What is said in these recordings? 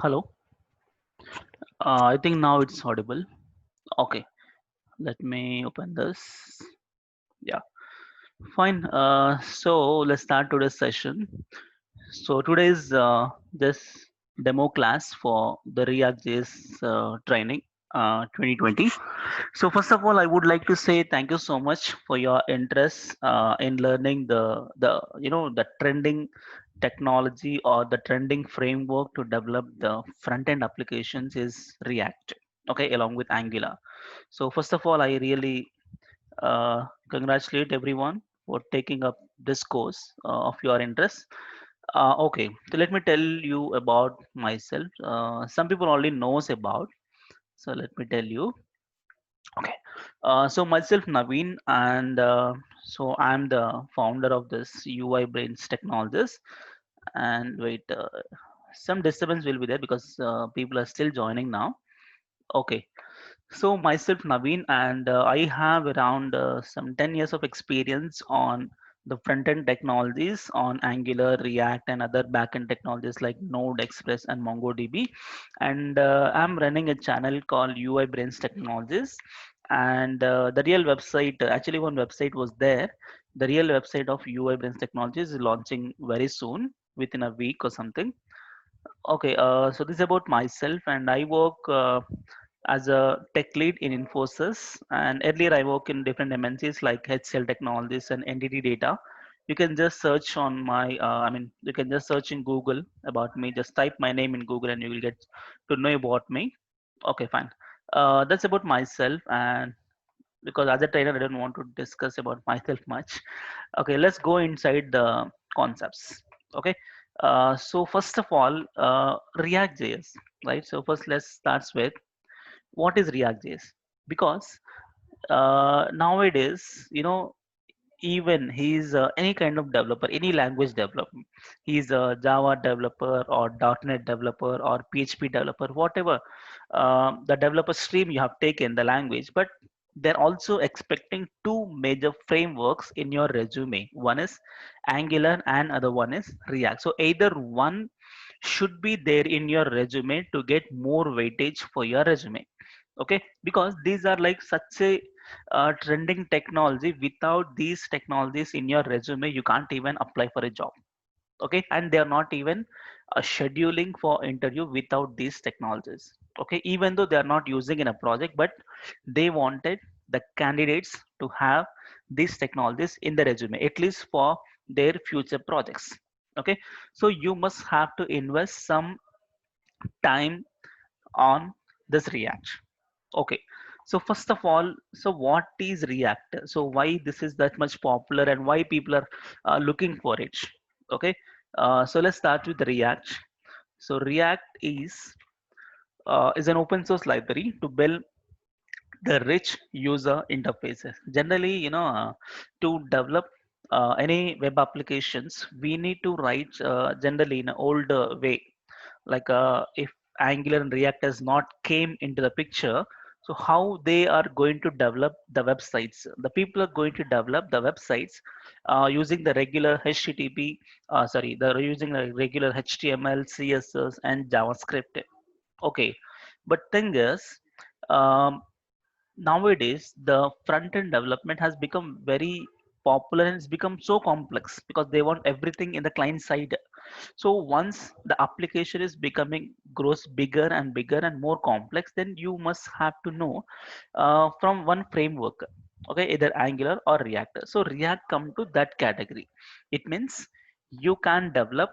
Hello. I think now it's audible. Okay, let me open this. Yeah, fine. So let's start today's session. So today's this demo class for the React.js training 2020. So first of all, I would like to say thank you so much for your interest in learning the trending technology or the trending framework to develop the front end applications is React. Okay, along with Angular. So first of all, I really congratulate everyone for taking up this course of your interest. Okay, so let me tell you about myself. Some people already knows about. So let me tell you. Okay, so myself Naveen, and so I'm the founder of this UI Brains Technologies. And wait, some disturbance will be there because people are still joining now. Okay, so myself Naveen, and I have around some 10 years of experience on the front-end technologies on Angular, React, and other back-end technologies like Node, Express, and MongoDB. And I'm running a channel called UI Brains Technologies. And the real website, actually, one website was there. The real website of UI Brains Technologies is launching very soon, within a week or something. Okay, so this is about myself, and I work as a tech lead in Infosys. And earlier, I work in different MNCs like HCL Technologies and NTT Data. You can just search on my, you can just search in Google about me. Just type my name in Google, and you will get to know about me. Okay, fine. That's about myself, and because as a trainer, I don't want to discuss about myself much. Okay, let's go inside the concepts. Okay, so first of all, React.js, right? So first, let's start with what is React.js, because nowadays, even he's any kind of developer, any language developer, he's a Java developer or .NET developer or PHP developer, whatever the developer stream you have taken the language, but they're also expecting two major frameworks in your resume. One is Angular and other one is React. So either one should be there in your resume to get more weightage for your resume. Okay, because these are like such a trending technology. Without these technologies in your resume, you can't even apply for a job. Okay, and they are not even scheduling for interview without these technologies. Okay, even though they are not using in a project, but they wanted the candidates to have these technologies in the resume, at least for their future projects. Okay, so you must have to invest some time on this React. Okay, so first of all, so what is React? So why this is that much popular and why people are looking for it? Okay, so let's start with React. So React is an open source library to build the rich user interfaces. Generally, to develop any web applications, we need to write generally in an old way, like if Angular and React has not came into the picture, so how they are going to develop the websites? The people are going to develop the websites using the regular HTTP, they're using the regular HTML, CSS, and JavaScript. Okay, but thing is, um, nowadays the front end development has become very popular and it's become so complex because they want everything in the client side. So once the application is becoming grows bigger and bigger and more complex, then you must have to know from one framework. Okay, either Angular or React. So React come to that category. It means you can develop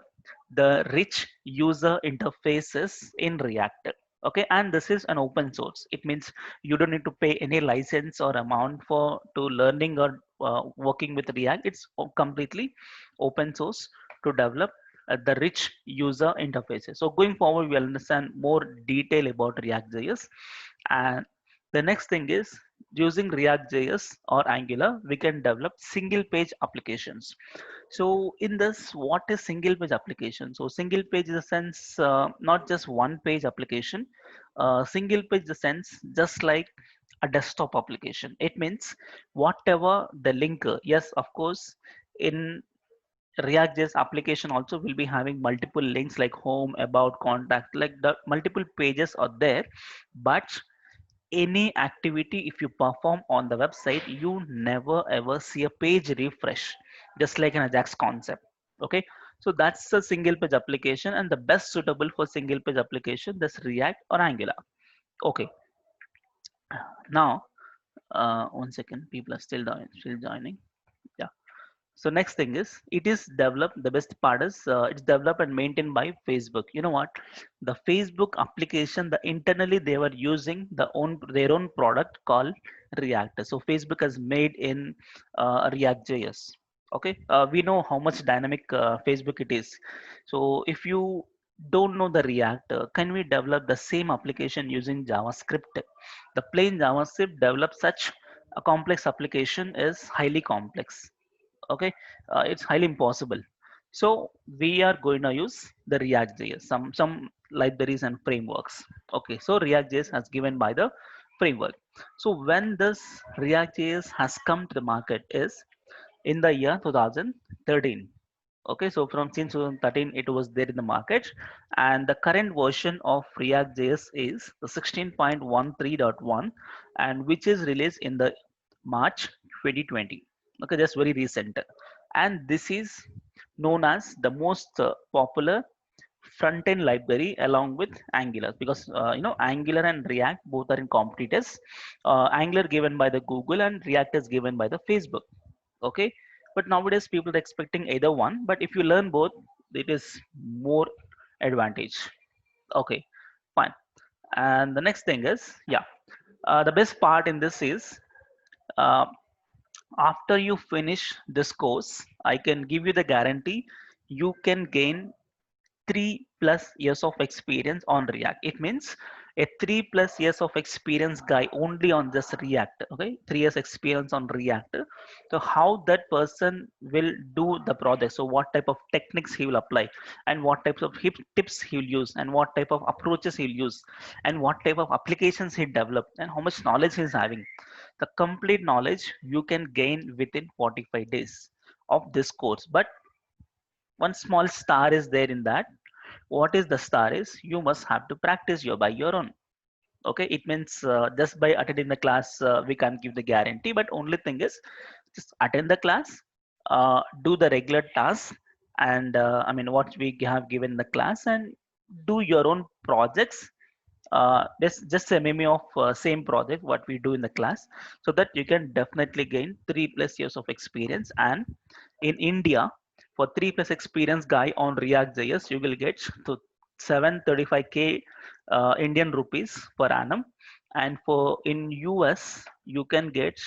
the rich user interfaces in React. Okay, and this is an open source. It means you don't need to pay any license or amount for to learning or working with React. It's completely open source to develop the rich user interfaces. So going forward, we'll understand more detail about React.js. And the next thing is, using React.js or Angular, we can develop single page applications. So in this, what is single page application? So single page is a sense, not just one page application. Single page is a sense just like a desktop application. It means whatever the linker, yes, of course, in React.js application also will be having multiple links like home, about, contact, like the multiple pages are there. But any activity if you perform on the website, you never ever see a page refresh, just like an Ajax concept. Okay, so that's a single page application, and the best suitable for single page application, this React or Angular. Okay, now one second, people are still joining. Yeah. So next thing is, it is developed. The best part is it's developed and maintained by Facebook. You know what? The Facebook application, the internally they were using their own product called React. So Facebook has made in React.js. Okay, we know how much dynamic Facebook it is. So if you don't know the React, can we develop the same application using JavaScript? The plain JavaScript develop such a complex application is highly complex. Okay, it's highly impossible. So we are going to use the React.js, some libraries and frameworks. Okay, so React.js has given by the framework. So when this React.js has come to the market is in the year 2013. Okay, so from since 2013 it was there in the market, and the current version of React.js is the 16.13.1, and which is released in the March 2020. Okay, that's very recent, and this is known as the most popular front-end library along with Angular, because Angular and React both are in competitors. Angular given by the Google and React is given by the Facebook. Okay, but nowadays people are expecting either one, but if you learn both, it is more advantage. Okay, fine. And the next thing is, yeah, the best part in this is, uh, after you finish this course, I can give you the guarantee you can gain 3+ years of experience on React. It means a 3+ years of experience guy only on just React. Okay, 3 years experience on React. So how that person will do the project? So what type of techniques he will apply, and what types of tips he will use, and what type of approaches he will use, and what type of applications he develop, and how much knowledge he is having. The complete knowledge you can gain within 45 days of this course. But one small star is there in that. What is the star is, you must have to practice by your own. Okay, it means just by attending the class we can't give the guarantee, but only thing is, just attend the class, do the regular tasks, and I mean what we have given in the class, and do your own projects. This just a meme of same project what we do in the class, so that you can definitely gain 3+ years of experience. And in India, for 3+ experience guy on React.js, you will get to 735K Indian rupees per annum. And for in US, you can get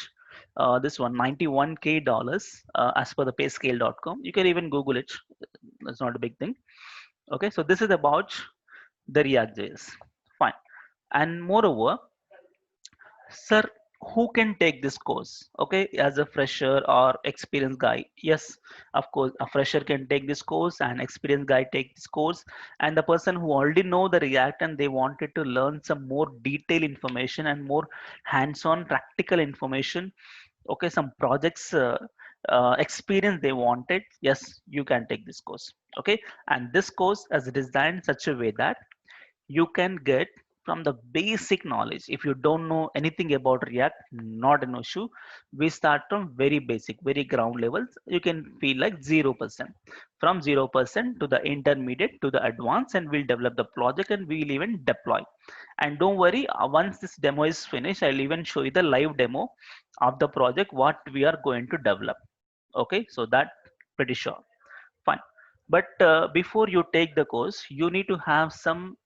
this one 91K dollars as per the payscale.com. You can even Google it. That's not a big thing. Okay, so this is about the React.js. Fine. And moreover, sir, who can take this course? Okay, as a fresher or experienced guy? Yes, of course, a fresher can take this course, and experienced guy take this course. And the person who already know the React and they wanted to learn some more detailed information and more hands-on practical information, okay, some projects experience they wanted, yes, you can take this course. Okay, and this course is designed such a way that you can get from the basic knowledge. If you don't know anything about React, not an issue. We start from very basic, very ground levels. You can feel like 0%, from 0% to the intermediate to the advanced, and we'll develop the project and we'll even deploy. And don't worry, once this demo is finished, I'll even show you the live demo of the project what we are going to develop. Okay, so that pretty sure. Fine. But before you take the course, you need to have some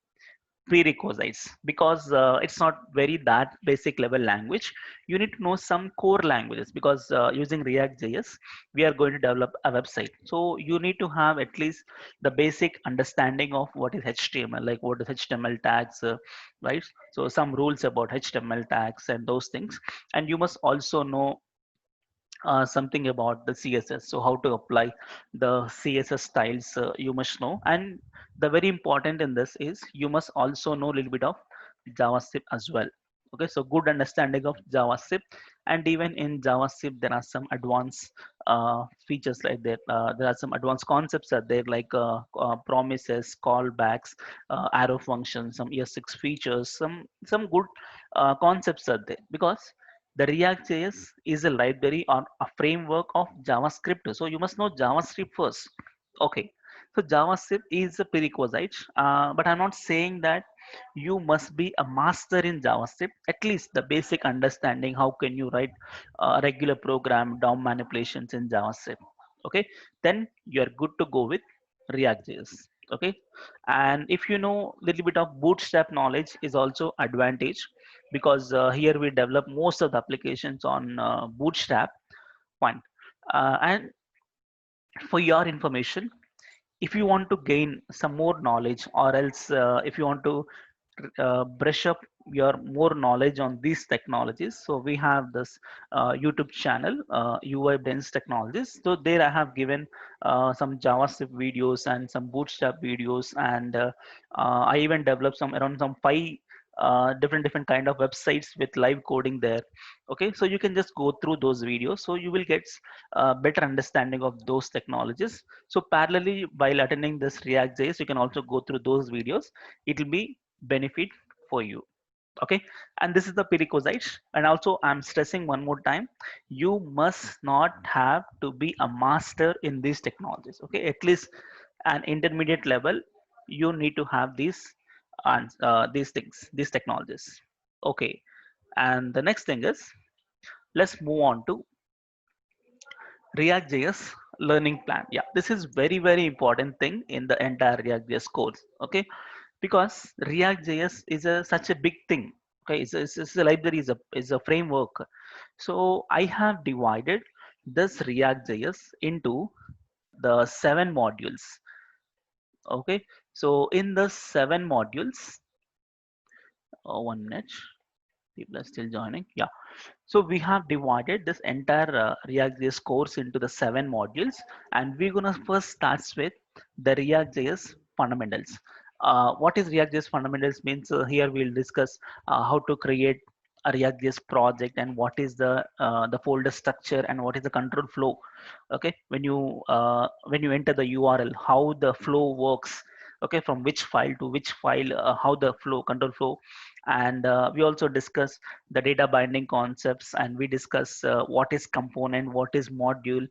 prerequisites, because it's not very that basic level language. You need to know some core languages, because using React.js we are going to develop a website. So you need to have at least the basic understanding of what is HTML, like what is HTML tags, right? So some rules about HTML tags and those things. And you must also know something about the CSS. So how to apply the CSS styles, you must know. And the very important in this is, you must also know a little bit of JavaScript as well. Okay, so good understanding of JavaScript. And even in JavaScript there are some advanced features like that. There are some advanced concepts are there, like promises, callbacks, arrow functions, some ES6 features, some good concepts are there, because the React JS is a library or a framework of JavaScript. So you must know JavaScript first. Okay, so JavaScript is a prerequisite, but I'm not saying that you must be a master in JavaScript. At least the basic understanding how can you write a regular program, DOM manipulations in JavaScript. Okay, then you're good to go with React JS. Okay, and if you know little bit of Bootstrap knowledge is also advantage, because here we develop most of the applications on Bootstrap. Fine. And for your information, if you want to gain some more knowledge, or else if you want to brush up your more knowledge on these technologies, so we have this YouTube channel, UI Dense Technologies. So there I have given some JavaScript videos and some Bootstrap videos, and I even developed some around some five different kind of websites with live coding there. Okay, so you can just go through those videos, so you will get better understanding of those technologies. So parallelly, while attending this React JS, you can also go through those videos. It will be benefit for you. Okay, and this is the prerequisite. And also I'm stressing one more time, you must not have to be a master in these technologies. Okay, at least an intermediate level you need to have these things, these technologies. Okay, and the next thing is, let's move on to React JS learning plan. Yeah, this is very important thing in the entire React JS course. Okay, because React JS is such a big thing. Okay, it's a library, is a framework. So I have divided this React JS into the 7 modules. Okay, so in the 7 modules, one minute, people are still joining. Yeah, so we have divided this entire React.js course into the 7 modules, and we're gonna first start with the React.js fundamentals. What is React.js fundamentals means? Here we'll discuss how to create a React.js project, and what is the folder structure, and what is the control flow. Okay, when you enter the URL, how the flow works. Okay, from which file to which file, how the flow control flow. And we also discuss the data binding concepts, and we discuss what is component, what is module,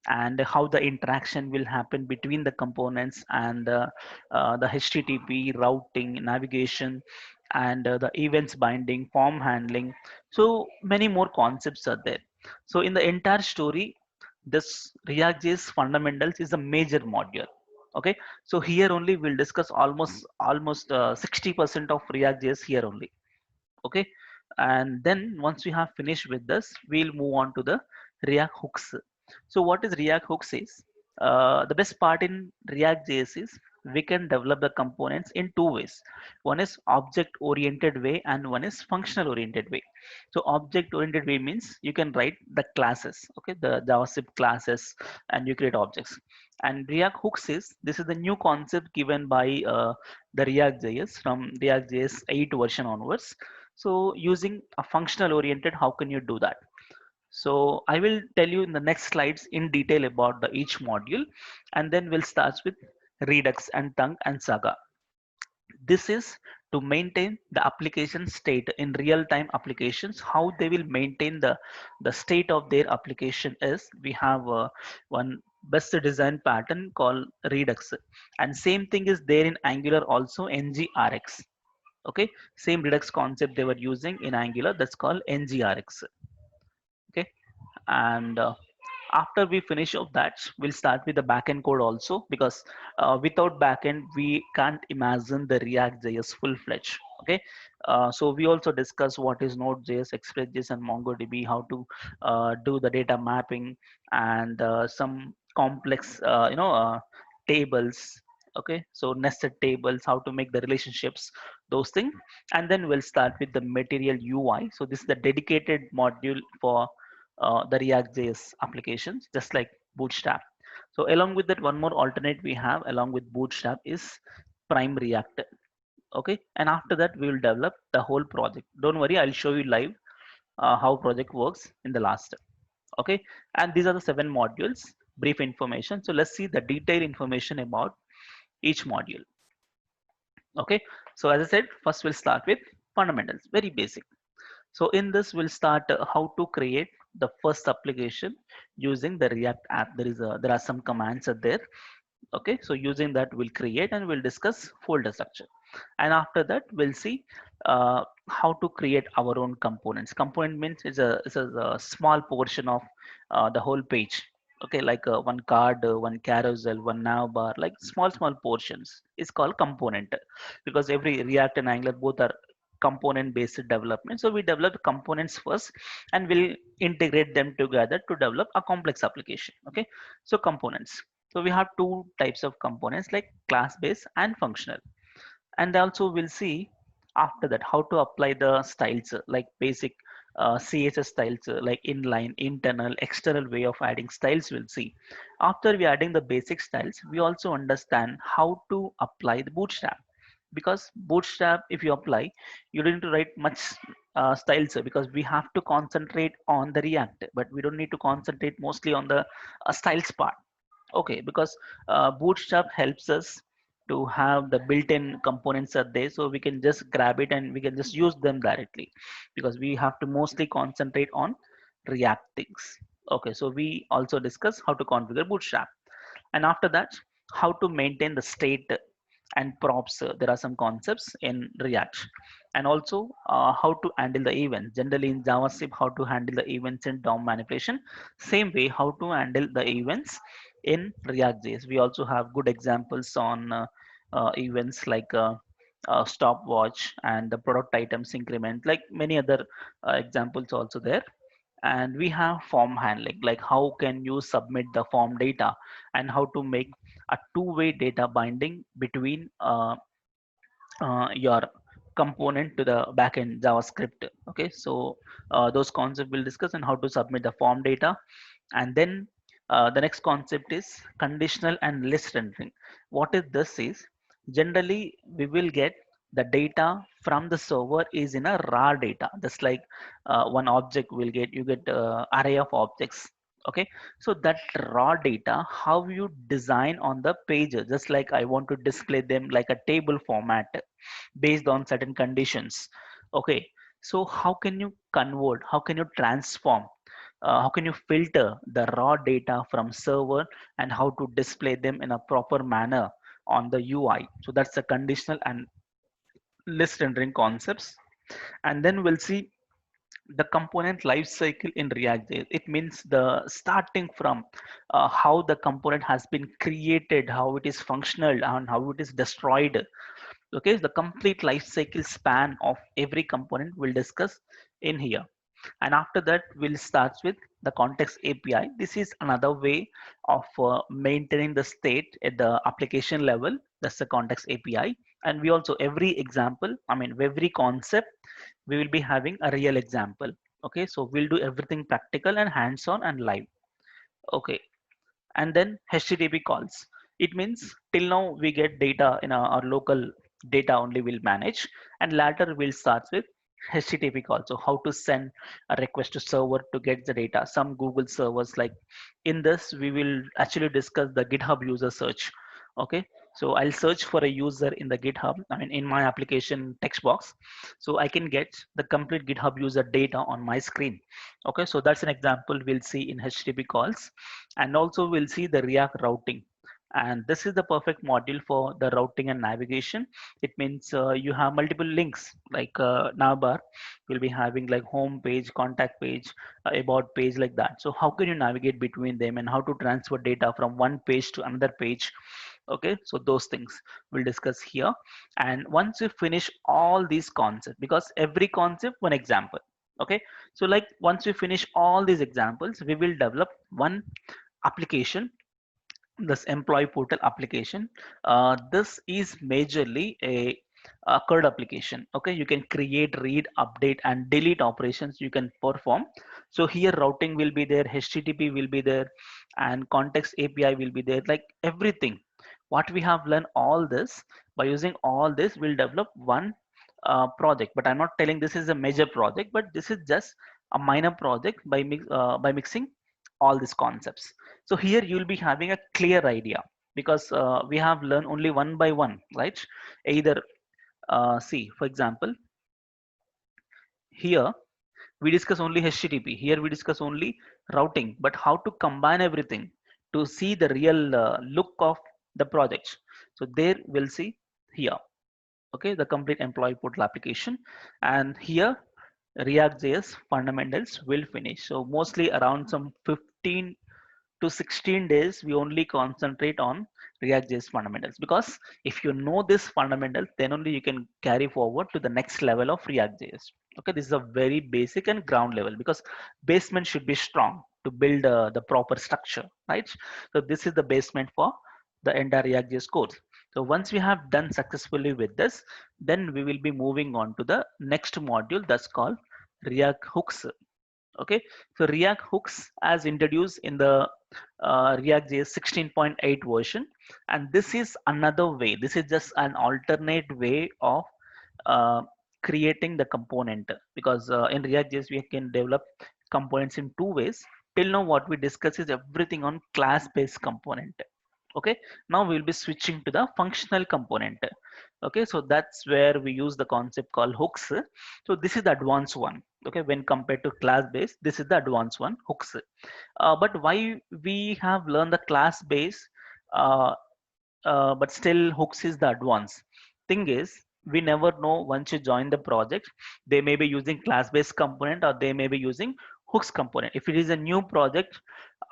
and how the interaction will happen between the components, and the HTTP routing, navigation, and the events binding, form handling. So many more concepts are there. So in the entire story, this React.js fundamentals is a major module. Okay, so here only we'll discuss almost 60% of React.js here only. Okay, and then once we have finished with this, we'll move on to the React hooks. So what is React hooks is, the best part in React JS is we can develop the components in 2 ways. One is object oriented way, and one is functional oriented way. So object oriented way means you can write the classes, okay, the JavaScript classes, and you create objects. And React hooks is, this is the new concept given by the React JS from React JS 8 version onwards. So using a functional oriented, how can you do that? So I will tell you in the next slides in detail about the each module, and then we'll start with Redux and Tongue and Saga. This is to maintain the application state in real time applications. How they will maintain the state of their application is, we have one best design pattern called Redux, and same thing is there in Angular also, NGRX. Okay, same Redux concept they were using in Angular, that's called NGRX. Okay, and after we finish of that, we'll start with the backend code also, because without backend we can't imagine the React JS full-fledged. Okay, so we also discuss what is Node.js, Express.js, and MongoDB, how to do the data mapping, and some complex tables. Okay, so nested tables, how to make the relationships, those things. And then we'll start with the material UI. So this is the dedicated module for the React JS applications, just like Bootstrap. So along with that, one more alternate we have along with Bootstrap is Prime React. Okay, and after that we will develop the whole project. Don't worry, I'll show you live how project works in the last step. Okay, and these are the 7 modules, brief information. So let's see the detailed information about each module. Okay, so as I said, first we'll start with fundamentals, very basic. So in this we'll start how to create the first application using the React app. There are some commands are there. Okay, so using that we'll create and we'll discuss folder structure, and after that we'll see how to create our own components. Component means it's a small portion of the whole page. Okay, like one card, one carousel, one nav bar, like small portions is called component, because every React and Angular both are component based development. So we develop components first and we'll integrate them together to develop a complex application. Okay, so components. So we have two types of components, like class based and functional. And also we'll see after that how to apply the styles, like basic CSS styles, like inline, internal, external way of adding styles. We'll see. After we adding the basic styles, we also understand how to apply the Bootstrap, because Bootstrap, if you apply, you don't need to write much styles, because we have to concentrate on the React, but we don't need to concentrate mostly on the styles part. Okay, because Bootstrap helps us to have the built-in components are there, so we can just grab it and we can just use them directly, because we have to mostly concentrate on React things. Okay, so we also discuss how to configure Bootstrap, and after that how to maintain the state and props. There are some concepts in React, and also how to handle the events. Generally in JavaScript, how to handle the events in DOM manipulation. Same way, how to handle the events in React.js. We also have good examples on events like stopwatch and the product items increment, like many other examples also there. And we have form handling, like how can you submit the form data and how to make a two-way data binding between your component to the backend JavaScript. Okay, so those concepts we'll discuss, and how to submit the form data. And then the next concept is conditional and list rendering. What is this is, generally we will get the data from the server is in a raw data, just like one object will get, you get array of objects. Okay, so that raw data, how you design on the pages, just like I want to display them like a table format based on certain conditions. Okay, so how can you convert, how can you transform, how can you filter the raw data from server, and how to display them in a proper manner on the UI. So that's the conditional and list rendering concepts. And then we'll see the component life cycle in React.js. It means the starting from how the component has been created, how it is functional, and how it is destroyed. Okay, the complete life cycle span of every component we'll discuss in here. And after that we'll start with the context API. This is another way of maintaining the state at the application level. That's the context API. And we also, every example, I mean every concept, we will be having a real example. Okay, so we'll do everything practical and hands-on and live. Okay, and then HTTP calls. It means till now we get data in our local data only we'll manage, and later we'll start with HTTP calls. So how to send a request to server to get the data. Some Google servers, like in this we will actually discuss the GitHub user search. Okay, so I'll search for a user in the GitHub, I mean in my application text box, so I can get the complete GitHub user data on my screen. Okay, so that's an example we'll see in HTTP calls. And also we'll see the React routing, and this is the perfect module for the routing and navigation. It means you have multiple links, like navbar will be having like home page, contact page, about page, like that. So how can you navigate between them, and how to transfer data from one page to another page. Okay, so those things we'll discuss here. And once you finish all these concepts, because every concept one example. Okay, so like once we finish all these examples, we will develop one application, this employee portal application. This is majorly a code application. Okay, you can create, read, update and delete operations you can perform. So here routing will be there, HTTP will be there, and context API will be there, like everything what we have learned all this By using all this, we'll develop one project. But I'm not telling this is a major project, but this is just a minor project by mixing all these concepts. So here you'll be having a clear idea, because we have learned only one by one, right? Either see, for example, here we discuss only HTTP. Here we discuss only routing, but how to combine everything to see the real look of the project. So there we'll see here, okay, the complete employee portal application, and here React.js fundamentals will finish. So mostly around some 15 to 16 days, we only concentrate on React.js fundamentals, because if you know this fundamentals, then only you can carry forward to the next level of React.js. Okay, this is a very basic and ground level, because basement should be strong to build the proper structure, right? So this is the basement for the entire React.js code. So once we have done successfully with this, then we will be moving on to the next module that's called React hooks. Okay, so React hooks as introduced in the React.js 16.8 version, and this is another way. This is just an alternate way of uh, creating the component, because in React.js we can develop components in two ways. Till now, what we discuss is everything on class-based component. Okay, now we will be switching to the functional component. Okay, so that's where we use the concept called hooks. So this is the advanced one. Okay, when compared to class based, this is the advanced one, hooks. But why we have learned the class base, uh, but still hooks is the advanced thing is, we never know. Once you join the project, they may be using class based component, or they may be using hooks component. If it is a new project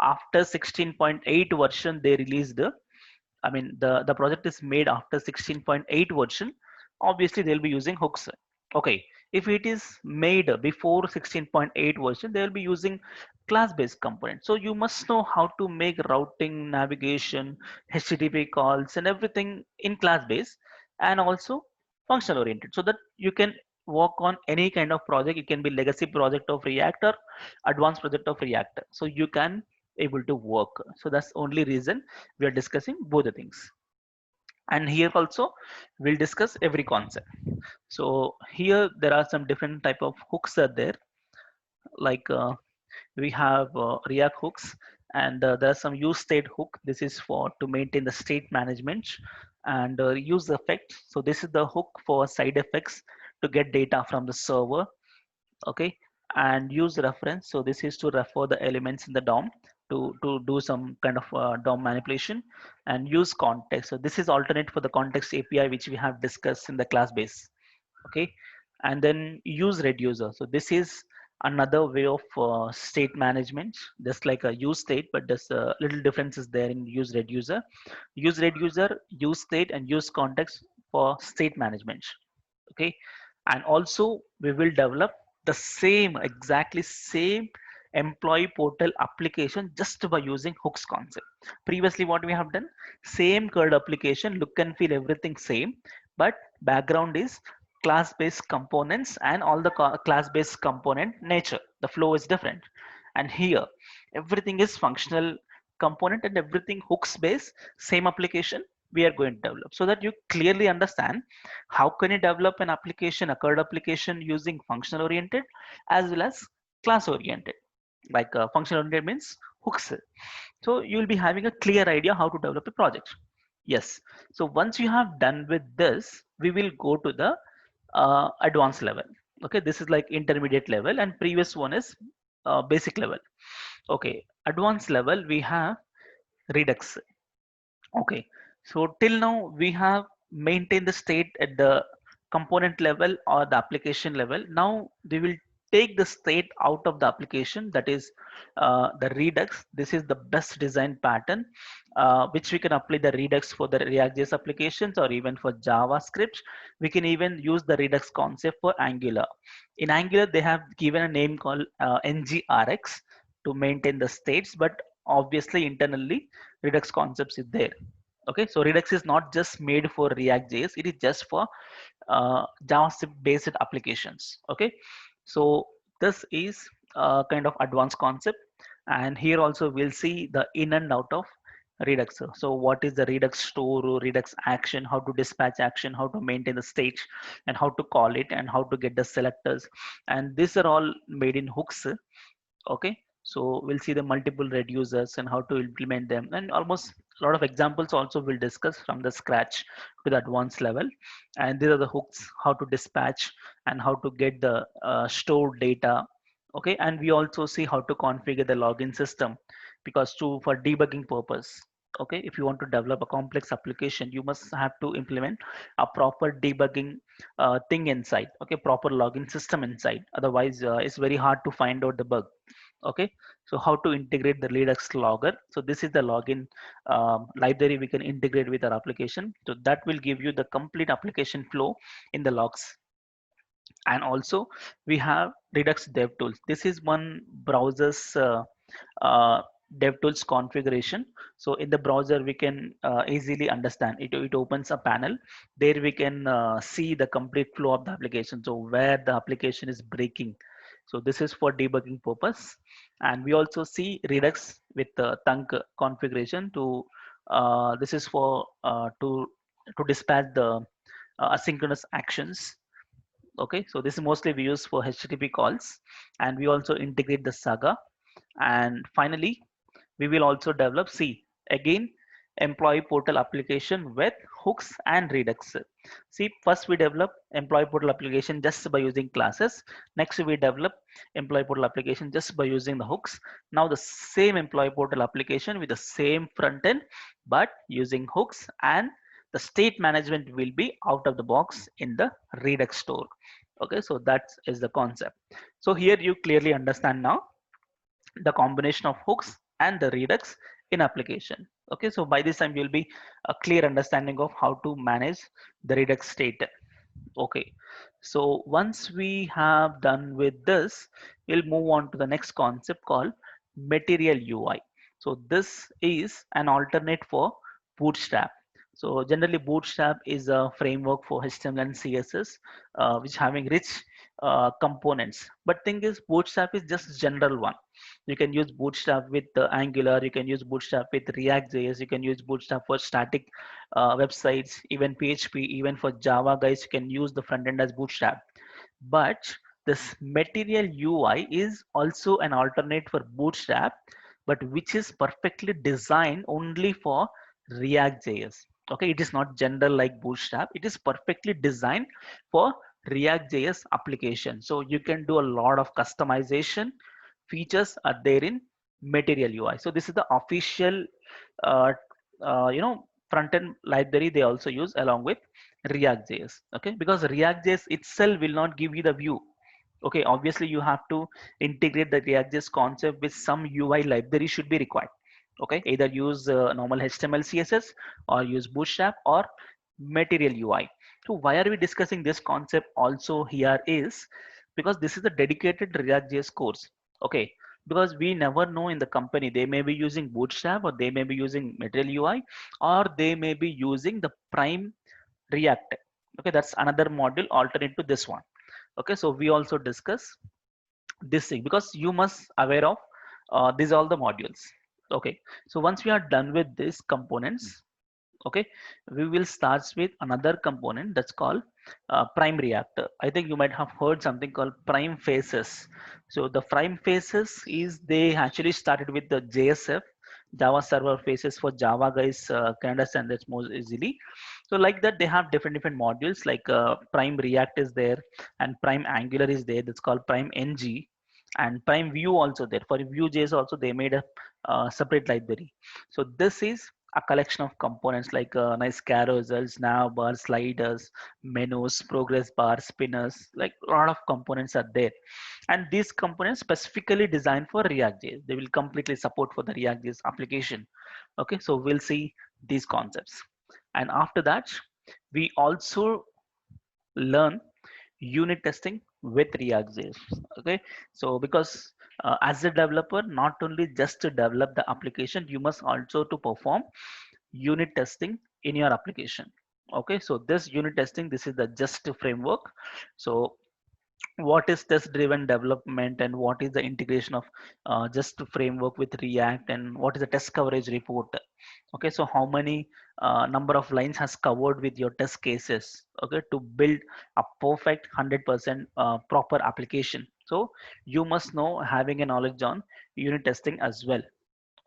after 16.8 version they released, I mean, the project is made after 16.8 version. Obviously, they'll be using hooks. Okay, if it is made before 16.8 version, they'll be using class-based components. So you must know how to make routing, navigation, HTTP calls, and everything in class-based, and also function-oriented, so that you can work on any kind of project. It can be legacy project of React or advanced project of React. So you can able to work. So that's only reason we are discussing both the things. And here also we'll discuss every concept. So here there are some different type of hooks are there, like we have React hooks, and there are some use state hook. This is for to maintain the state management, and use effect. So this is the hook for side effects to get data from the server. Okay, and use reference. So this is to refer the elements in the DOM to do some kind of DOM manipulation, and use context. So this is alternate for the context API, which we have discussed in the class base. Okay, and then use reducer. So this is another way of state management, just like a use state, but there's a little differences there in use reducer. Use reducer, use state, and use context for state management. Okay, and also we will develop the same, exactly same employee portal application just by using hooks concept. Previously what we have done, same code application, look and feel everything same, but background is class based components, and all the class based component nature, the flow is different. And here everything is functional component, and everything hooks based, same application we are going to develop, so that you clearly understand how can you develop an application, a code application, using functional oriented as well as class oriented. Like functional oriented means hooks. So you will be having a clear idea how to develop a project. Yes. So once you have done with this, we will go to the advanced level. Okay, this is like intermediate level, and previous one is basic level. Okay, advanced level we have Redux. Okay, so till now we have maintained the state at the component level or the application level. Now we will take the state out of the application, that is the Redux. This is the best design pattern which we can apply the Redux for the React.js applications, or even for JavaScript. We can even use the Redux concept for Angular. In Angular, they have given a name called NGRX to maintain the states, but obviously internally Redux concepts is there. Okay, so Redux is not just made for React.js, it is just for JavaScript based applications. Okay, so this is a kind of advanced concept, and here also we'll see the in and out of Redux. So what is the Redux store or Redux action, how to dispatch action, how to maintain the state, and how to call it, and how to get the selectors. And these are all made in hooks. Okay, so we'll see the multiple reducers and how to implement them, and almost a lot of examples also we'll discuss from the scratch to the advanced level. And these are the hooks, how to dispatch and how to get the stored data. Okay, and we also see how to configure the login system, because for debugging purpose. Okay, if you want to develop a complex application, you must have to implement a proper debugging thing inside. Okay, proper login system inside, otherwise it's very hard to find out the bug. Okay, so how to integrate the Redux logger. So this is the login library we can integrate with our application, so that will give you the complete application flow in the logs. And also we have Redux DevTools. This is one browser's uh, DevTools configuration. So in the browser we can easily understand it. It opens a panel there, we can see the complete flow of the application, so where the application is breaking. So this is for debugging purpose. And we also see Redux with the Thunk configuration to this is for to dispatch the asynchronous actions. Okay, so this is mostly we use for HTTP calls. And we also integrate the Saga. And finally we will also develop C again, employee portal application with hooks and Redux. See, first we develop employee portal application just by using classes. Next we develop employee portal application just by using the hooks. Now the same employee portal application with the same front end but using hooks, and the state management will be out of the box in the Redux store. Okay, so that is the concept. So here you clearly understand now the combination of hooks and the Redux in application. Okay, so by this time you'll be a clear understanding of how to manage the Redux state. Okay, so once we have done with this, we'll move on to the next concept called Material UI. So this is an alternate for Bootstrap. So generally Bootstrap is a framework for HTML and CSS, which having rich components. But thing is, Bootstrap is just general one. You can use Bootstrap with Angular, you can use Bootstrap with React.js, you can use Bootstrap for static websites, even PHP, even for Java guys, you can use the front end as Bootstrap. But this Material UI is also an alternate for Bootstrap, but which is perfectly designed only for React.js. Okay, it is not general like Bootstrap. It is perfectly designed for React.js application. So you can do a lot of customization features are there in Material UI. So this is the official, uh, front end library they also use along with React.js. Okay, because React.js itself will not give you the view. Okay, obviously you have to integrate the React.js concept with some UI library should be required. Okay, either use normal HTML, CSS, or use Bootstrap or Material UI. So why are we discussing this concept also here is because this is a dedicated React.js course. Okay, because we never know in the company, they may be using Bootstrap or they may be using Material UI or they may be using the Prime React. Okay, that's another module alternate to this one. Okay, so we also discuss this thing because you must aware of these all the modules. Okay, so once we are done with these components, okay, we will start with another component that's called Prime Reactor. I think you might have heard something called Prime Faces. So the Prime Faces is they actually started with the JSF, Java Server Faces for Java guys can understand this more easily. So like that they have different modules like Prime React is there, and Prime Angular is there, that's called Prime NG, and Prime View also there. For Vue.js also they made a separate library. So this is a collection of components like nice carousels, nav bar, sliders, menus, progress bar, spinners, like a lot of components are there. And these components specifically designed for React.js. They will completely support for the React.js application. Okay, so we'll see these concepts. And after that, we also learn unit testing with React.js. Okay, so because as a developer, not only just to develop the application, you must also to perform unit testing in your application. Okay, so this unit testing, this is the just framework. So what is test driven development, and what is the integration of just framework with React, and what is the test coverage report. Okay, so how many number of lines has covered with your test cases, okay, to build a perfect 100% proper application. So you must know having a knowledge on unit testing as well.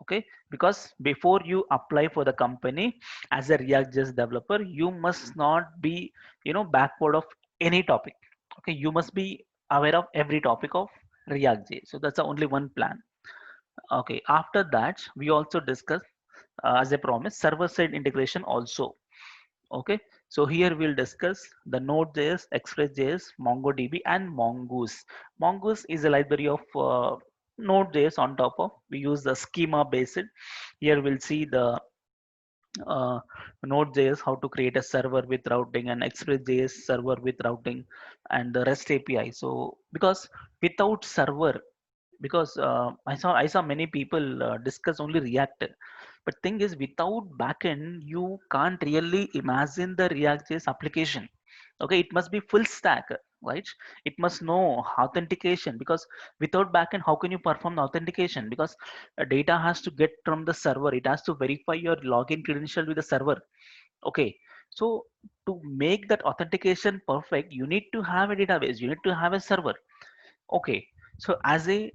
Okay, because before you apply for the company as a React.js developer, you must not be, backward of any topic. Okay, you must be aware of every topic of React.js. So that's the only one plan. Okay, after that we also discuss, as I promised, server side integration also. Okay, so here we'll discuss the Node.js, Express.js, MongoDB, and Mongoose. Mongoose is a library of Node.js. On top of, we use the schema based. Here we'll see the uh, Node.js, how to create a server with routing, and Express.js server with routing, and the REST API. So because without server, because I saw many people discuss only React, but thing is, without backend you can't really imagine the React.js application. Okay, it must be full stack, right? It must know authentication, because without backend how can you perform the authentication? Because data has to get from the server, it has to verify your login credential with the server. Okay, so to make that authentication perfect, you need to have a database, you need to have a server. Okay, so as a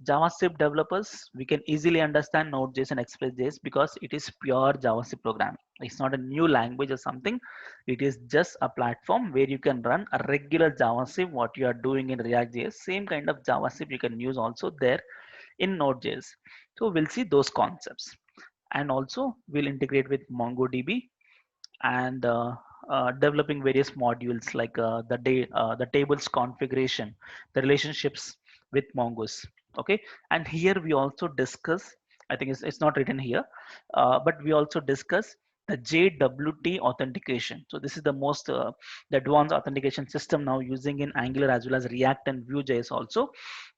JavaScript developers, we can easily understand Node.js and Express.js because it is pure JavaScript programming. It's not a new language or something. It is just a platform where you can run a regular JavaScript, what you are doing in React.js. Same kind of JavaScript you can use also there in Node.js. So we'll see those concepts. And also we'll integrate with MongoDB, and developing various modules like the tables configuration, the relationships with Mongoose. Okay, and here we also discuss, I think it's not written here, but we also discuss the JWT authentication. So this is the most the advanced authentication system now using in Angular as well as React and Vue.js also.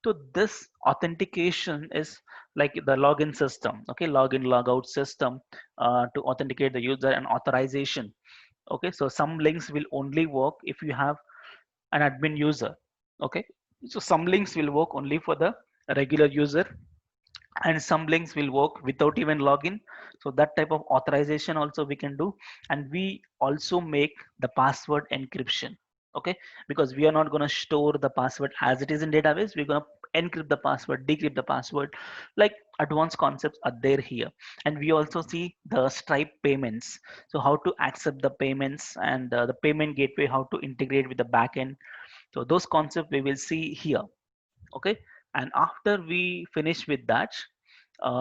So this authentication is like the login system, okay, login logout system to authenticate the user, and authorization. Okay, so some links will only work if you have an admin user. Okay, so some links will work only for the regular user, and some links will work without even login. So that type of authorization also we can do. And we also make the password encryption. Okay, because we are not going to store the password as it is in database, we're going to encrypt the password, decrypt the password. Like, advanced concepts are there here. And we also see the Stripe payments, so how to accept the payments, and the payment gateway, how to integrate with the backend. So those concepts we will see here. Okay, and after we finish with that,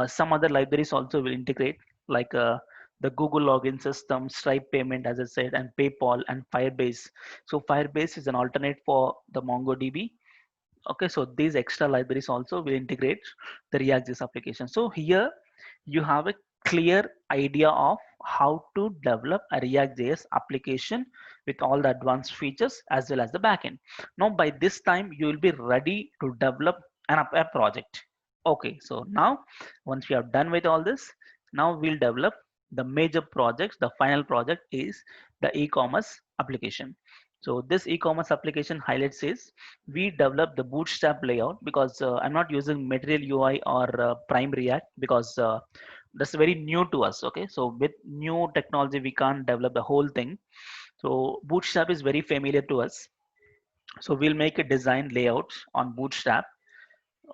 some other libraries also will integrate, like the Google login system, Stripe payment, as I said, and PayPal, and Firebase. So Firebase is an alternate for the MongoDB. Okay, so these extra libraries also will integrate the React.js application. So here you have a clear idea of how to develop a React.js application with all the advanced features as well as the backend. Now by this time you will be ready to develop a project. Okay, so now once we are done with all this, now we'll develop the major projects. The final project is the e-commerce application. So this e-commerce application highlights is we develop the bootstrap layout, because I'm not using Material UI or Prime React, because that's very new to us. Okay, so with new technology we can't develop the whole thing. So bootstrap is very familiar to us, so we'll make a design layout on bootstrap.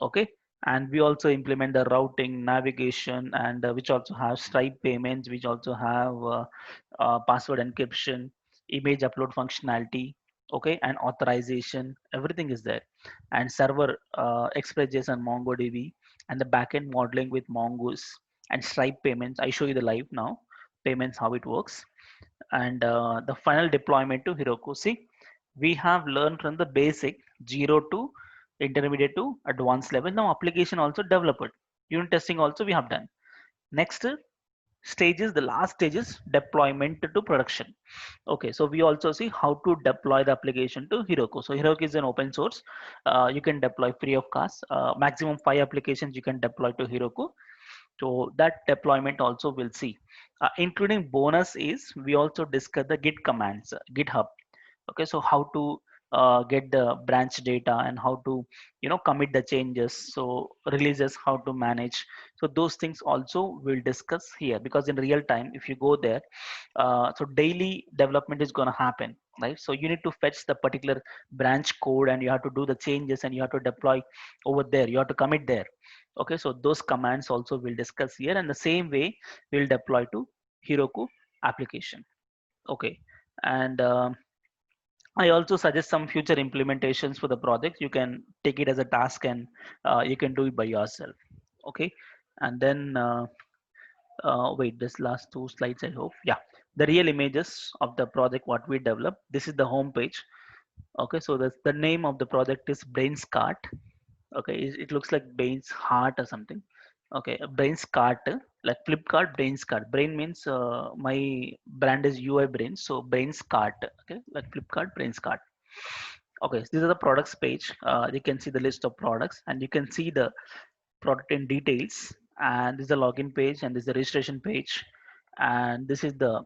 Okay, and we also implement the routing, navigation, and which also have Stripe payments, which also have password encryption, image upload functionality. Okay, and authorization, everything is there. And server, Express.js and MongoDB, and the backend modeling with Mongoose, and Stripe payments. I show you the live now payments, how it works. And the final deployment to Heroku. See, we have learned from the basic, zero to intermediate to advanced level. Now application also developed, unit testing also we have done. Next stages, the last stage is deployment to production. Okay, so we also see how to deploy the application to Heroku. So Heroku is an open source, you can deploy free of cost, maximum 5 applications you can deploy to Heroku. So that deployment also we'll see. Including bonus is we also discuss the Git commands, GitHub. Okay, so how to get the branch data and how to commit the changes, so releases how to manage. So those things also we'll discuss here, because in real time if you go there, so daily development is going to happen, right? So you need to fetch the particular branch code and you have to do the changes and you have to deploy over there, you have to commit there. Okay, so those commands also we'll discuss here, and the same way we'll deploy to Heroku application. Okay, and I also suggest some future implementations for the project. You can take it as a task and you can do it by yourself. Okay, and then wait, this last two slides, I hope. Yeah, the real images of the project what we developed. This is the home page. Okay, so the name of the project is Brains Cart. Okay, it looks like Brains Heart or something. Okay, Brains Cart, like Flipkart Brains Cart. Brain means my brand is UI Brain, so Brains Cart. Okay, like Flipkart Brains Cart. Okay, so these are the products page. You can see the list of products and you can see the product in details. And this is the login page and this is the registration page. And this is the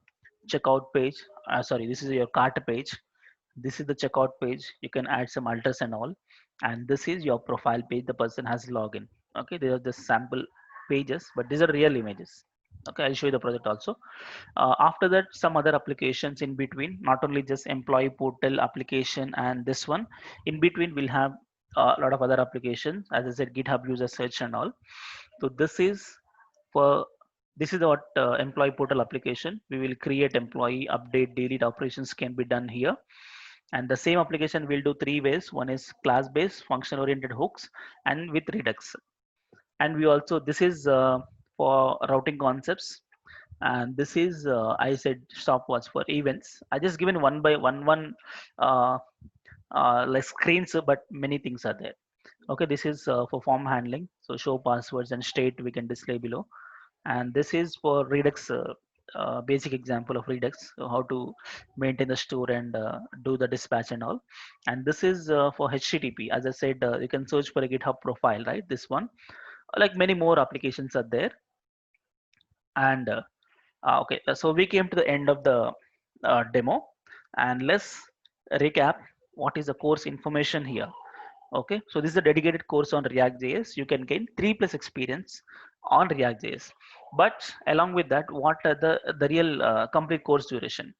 checkout page. Sorry, this is your cart page. This is the checkout page. You can add some alters and all. And this is your profile page. The person has login. Okay, these are the sample pages, but these are real images. Okay, I'll show you the project also. After that, some other applications in between, not only just employee portal application and this one. In between, we'll have a lot of other applications. As I said, GitHub user search and all. So for this is what employee portal application. We will create employee, update, delete operations can be done here. And the same application will do three ways. One is class based, function oriented hooks, and with Redux. And we also, this is for routing concepts, and this is I said stopwatch for events. I just given one by one uh, like screens, but many things are there. Okay, this is for form handling, so show passwords and state we can display below. And this is for Redux, basic example of Redux, so how to maintain the store and do the dispatch and all. And this is for HTTP. As I said, you can search for a GitHub profile, right? This one, like many more applications are there. And okay, so we came to the end of the demo, and let's recap what is the course information here. Okay, so this is a dedicated course on React.js. You can gain 3+ experience on React.js. But along with that, what are the real complete course duration?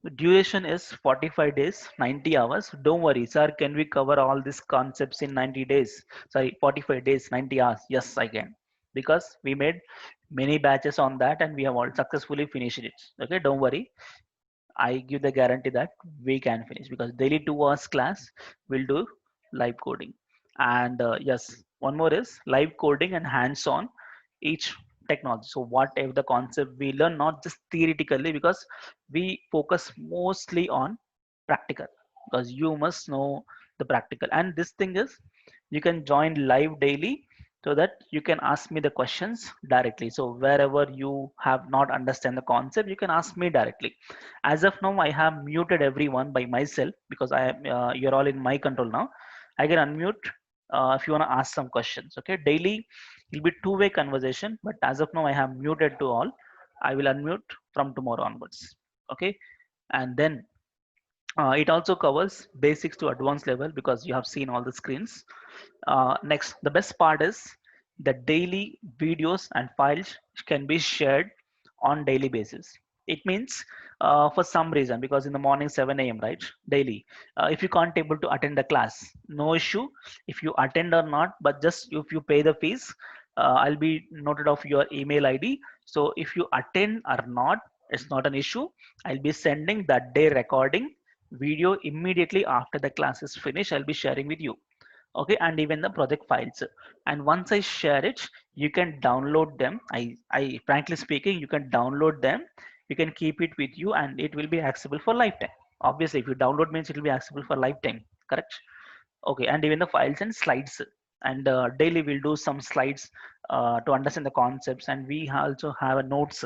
The duration is 45 days, 90 hours. Don't worry, sir, can we cover all these concepts in 90 days? Sorry, 45 days, 90 hours. Yes, I can. Because we made many batches on that and we have all successfully finished it. Okay, don't worry. I give the guarantee that we can finish, because daily 2 hours class will do live coding. And yes, one more is live coding and hands-on each technology. So whatever the concept we learn, not just theoretically, because we focus mostly on practical, because you must know the practical. And this thing is, you can join live daily so that you can ask me the questions directly. So wherever you have not understand the concept, you can ask me directly. As of now, I have muted everyone by myself, because I am you're all in my control now. I can unmute if you want to ask some questions. Okay, daily it'll be two-way conversation, but as of now I have muted to all. I will unmute from tomorrow onwards. Okay, and then it also covers basics to advanced level, because you have seen all the screens. Next, the best part is the daily videos and files can be shared on daily basis. It means for some reason, because in the morning 7 a.m. right, daily, if you can't able to attend the class, no issue if you attend or not, but just if you pay the fees, I'll be noted of your email ID. So if you attend or not, it's not an issue. I'll be sending that day recording video immediately after the class is finished. I'll be sharing with you. Okay, and even the project files. And once I share it, you can download them. I frankly speaking, you can download them, you can keep it with you, and it will be accessible for lifetime. Obviously, if you download means it will be accessible for lifetime, correct? Okay, and even the files and slides. And daily we'll do some slides to understand the concepts, and we also have a notes.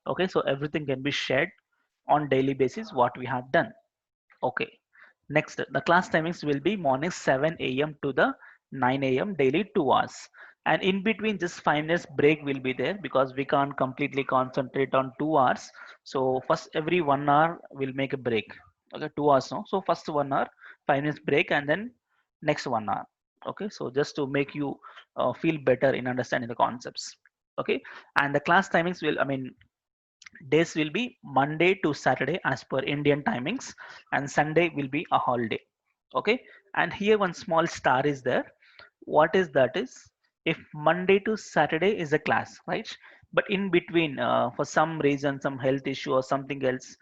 Okay, so everything can be shared on daily basis what we have done. Okay, next, the class timings will be morning 7 a.m. to the 9 a.m. daily 2 hours. And in between just 5 minutes break will be there, because we can't completely concentrate on 2 hours. So first every 1 hour we'll make a break. Okay, 2 hours no. So first 1 hour 5 minutes break, and then next 1 hour. Okay, so just to make you feel better in understanding the concepts. Okay, and the class timings will, I mean, days will be Monday to Saturday as per Indian timings, and Sunday will be a holiday. Okay, and here one small star is there. What is that is, if Monday to Saturday is a class, right? But in between, for some reason, some health issue or something else,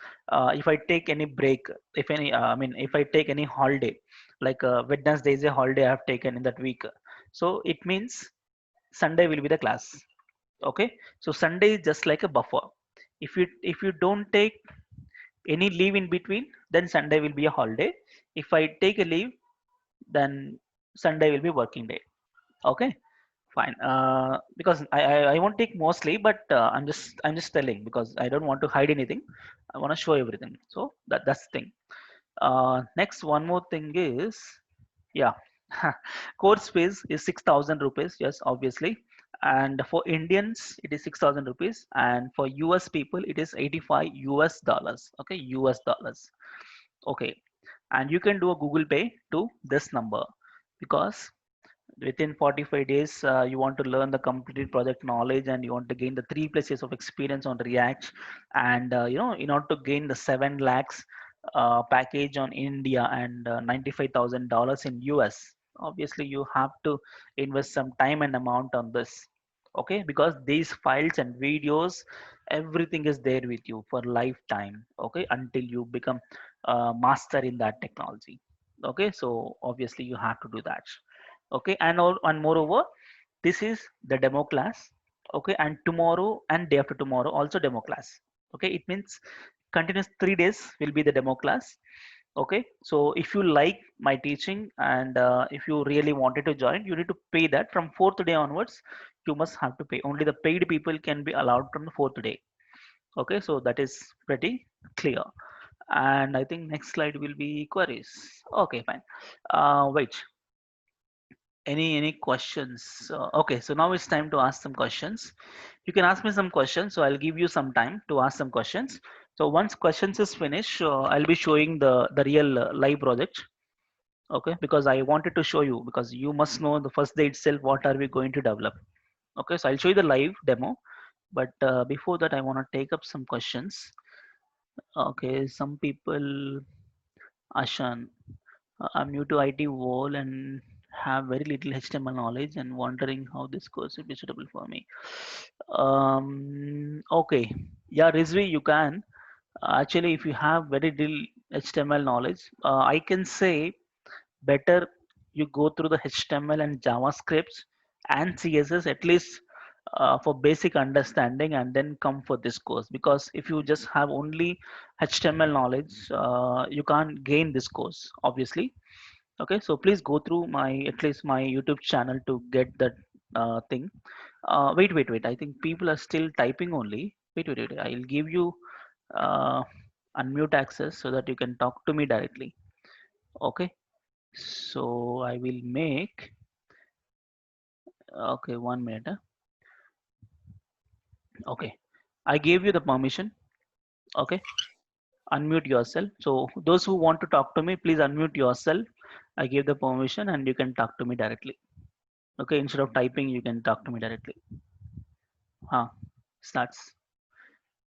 if I take any break, if any, I mean, if I take any holiday, like Wednesday is a holiday I have taken in that week, so it means Sunday will be the class. Okay, so Sunday is just like a buffer. If you don't take any leave in between, then Sunday will be a holiday. If I take a leave, then Sunday will be working day. Okay, fine. Because I won't take mostly, but I'm just telling because I don't want to hide anything. I want to show everything. So that's the thing. Next, one more thing is, yeah, course fees is 6,000 rupees. Yes, obviously. And for Indians, it is 6,000 rupees, and for US people, it is 85 US dollars. Okay, US dollars. Okay, and you can do a Google Pay to this number, because within 45 days you want to learn the complete project knowledge, and you want to gain the 3+ years of experience on React, and in order to gain the 7 lakhs package on India, and $95,000 in US, obviously you have to invest some time and amount on this. Okay, because these files and videos, everything is there with you for lifetime. Okay, until you become master in that technology. Okay, so obviously you have to do that. Okay, and moreover, this is the demo class. Okay, and tomorrow and day after tomorrow also demo class. Okay, it means continuous 3 days will be the demo class. Okay, so if you like my teaching, and if you really wanted to join, you need to pay that from fourth day onwards. You must have to pay. Only the paid people can be allowed from the fourth day. Okay, so that is pretty clear. And I think next slide will be queries. Okay, fine. Wait, any questions? Okay, so now it's time to ask some questions. You can ask me some questions, so I'll give you some time to ask some questions. So once questions is finished, I'll be showing the real live project. Okay, because I wanted to show you, because you must know the first day itself what are we going to develop. Okay, so I'll show you the live demo, but before that I want to take up some questions. Okay, some people, Ashan, I'm new to IT world and have very little HTML knowledge, and wondering how this course would be suitable for me. Okay, yeah, Rizvi, you can. Actually, if you have very little HTML knowledge, I can say better you go through the HTML and JavaScripts and CSS at least for basic understanding, and then come for this course. Because if you just have only HTML knowledge, you can't gain this course, obviously. Okay, so please go through my, at least my YouTube channel, to get that thing. Wait, I think people are still typing only. Wait, I'll give you uh, unmute access so that you can talk to me directly. Okay, so I will make, okay, 1 minute. Okay, I gave you the permission. Okay, unmute yourself. So those who want to talk to me, please unmute yourself. I gave the permission, and you can talk to me directly. Okay, instead of typing, you can talk to me directly. Huh, starts.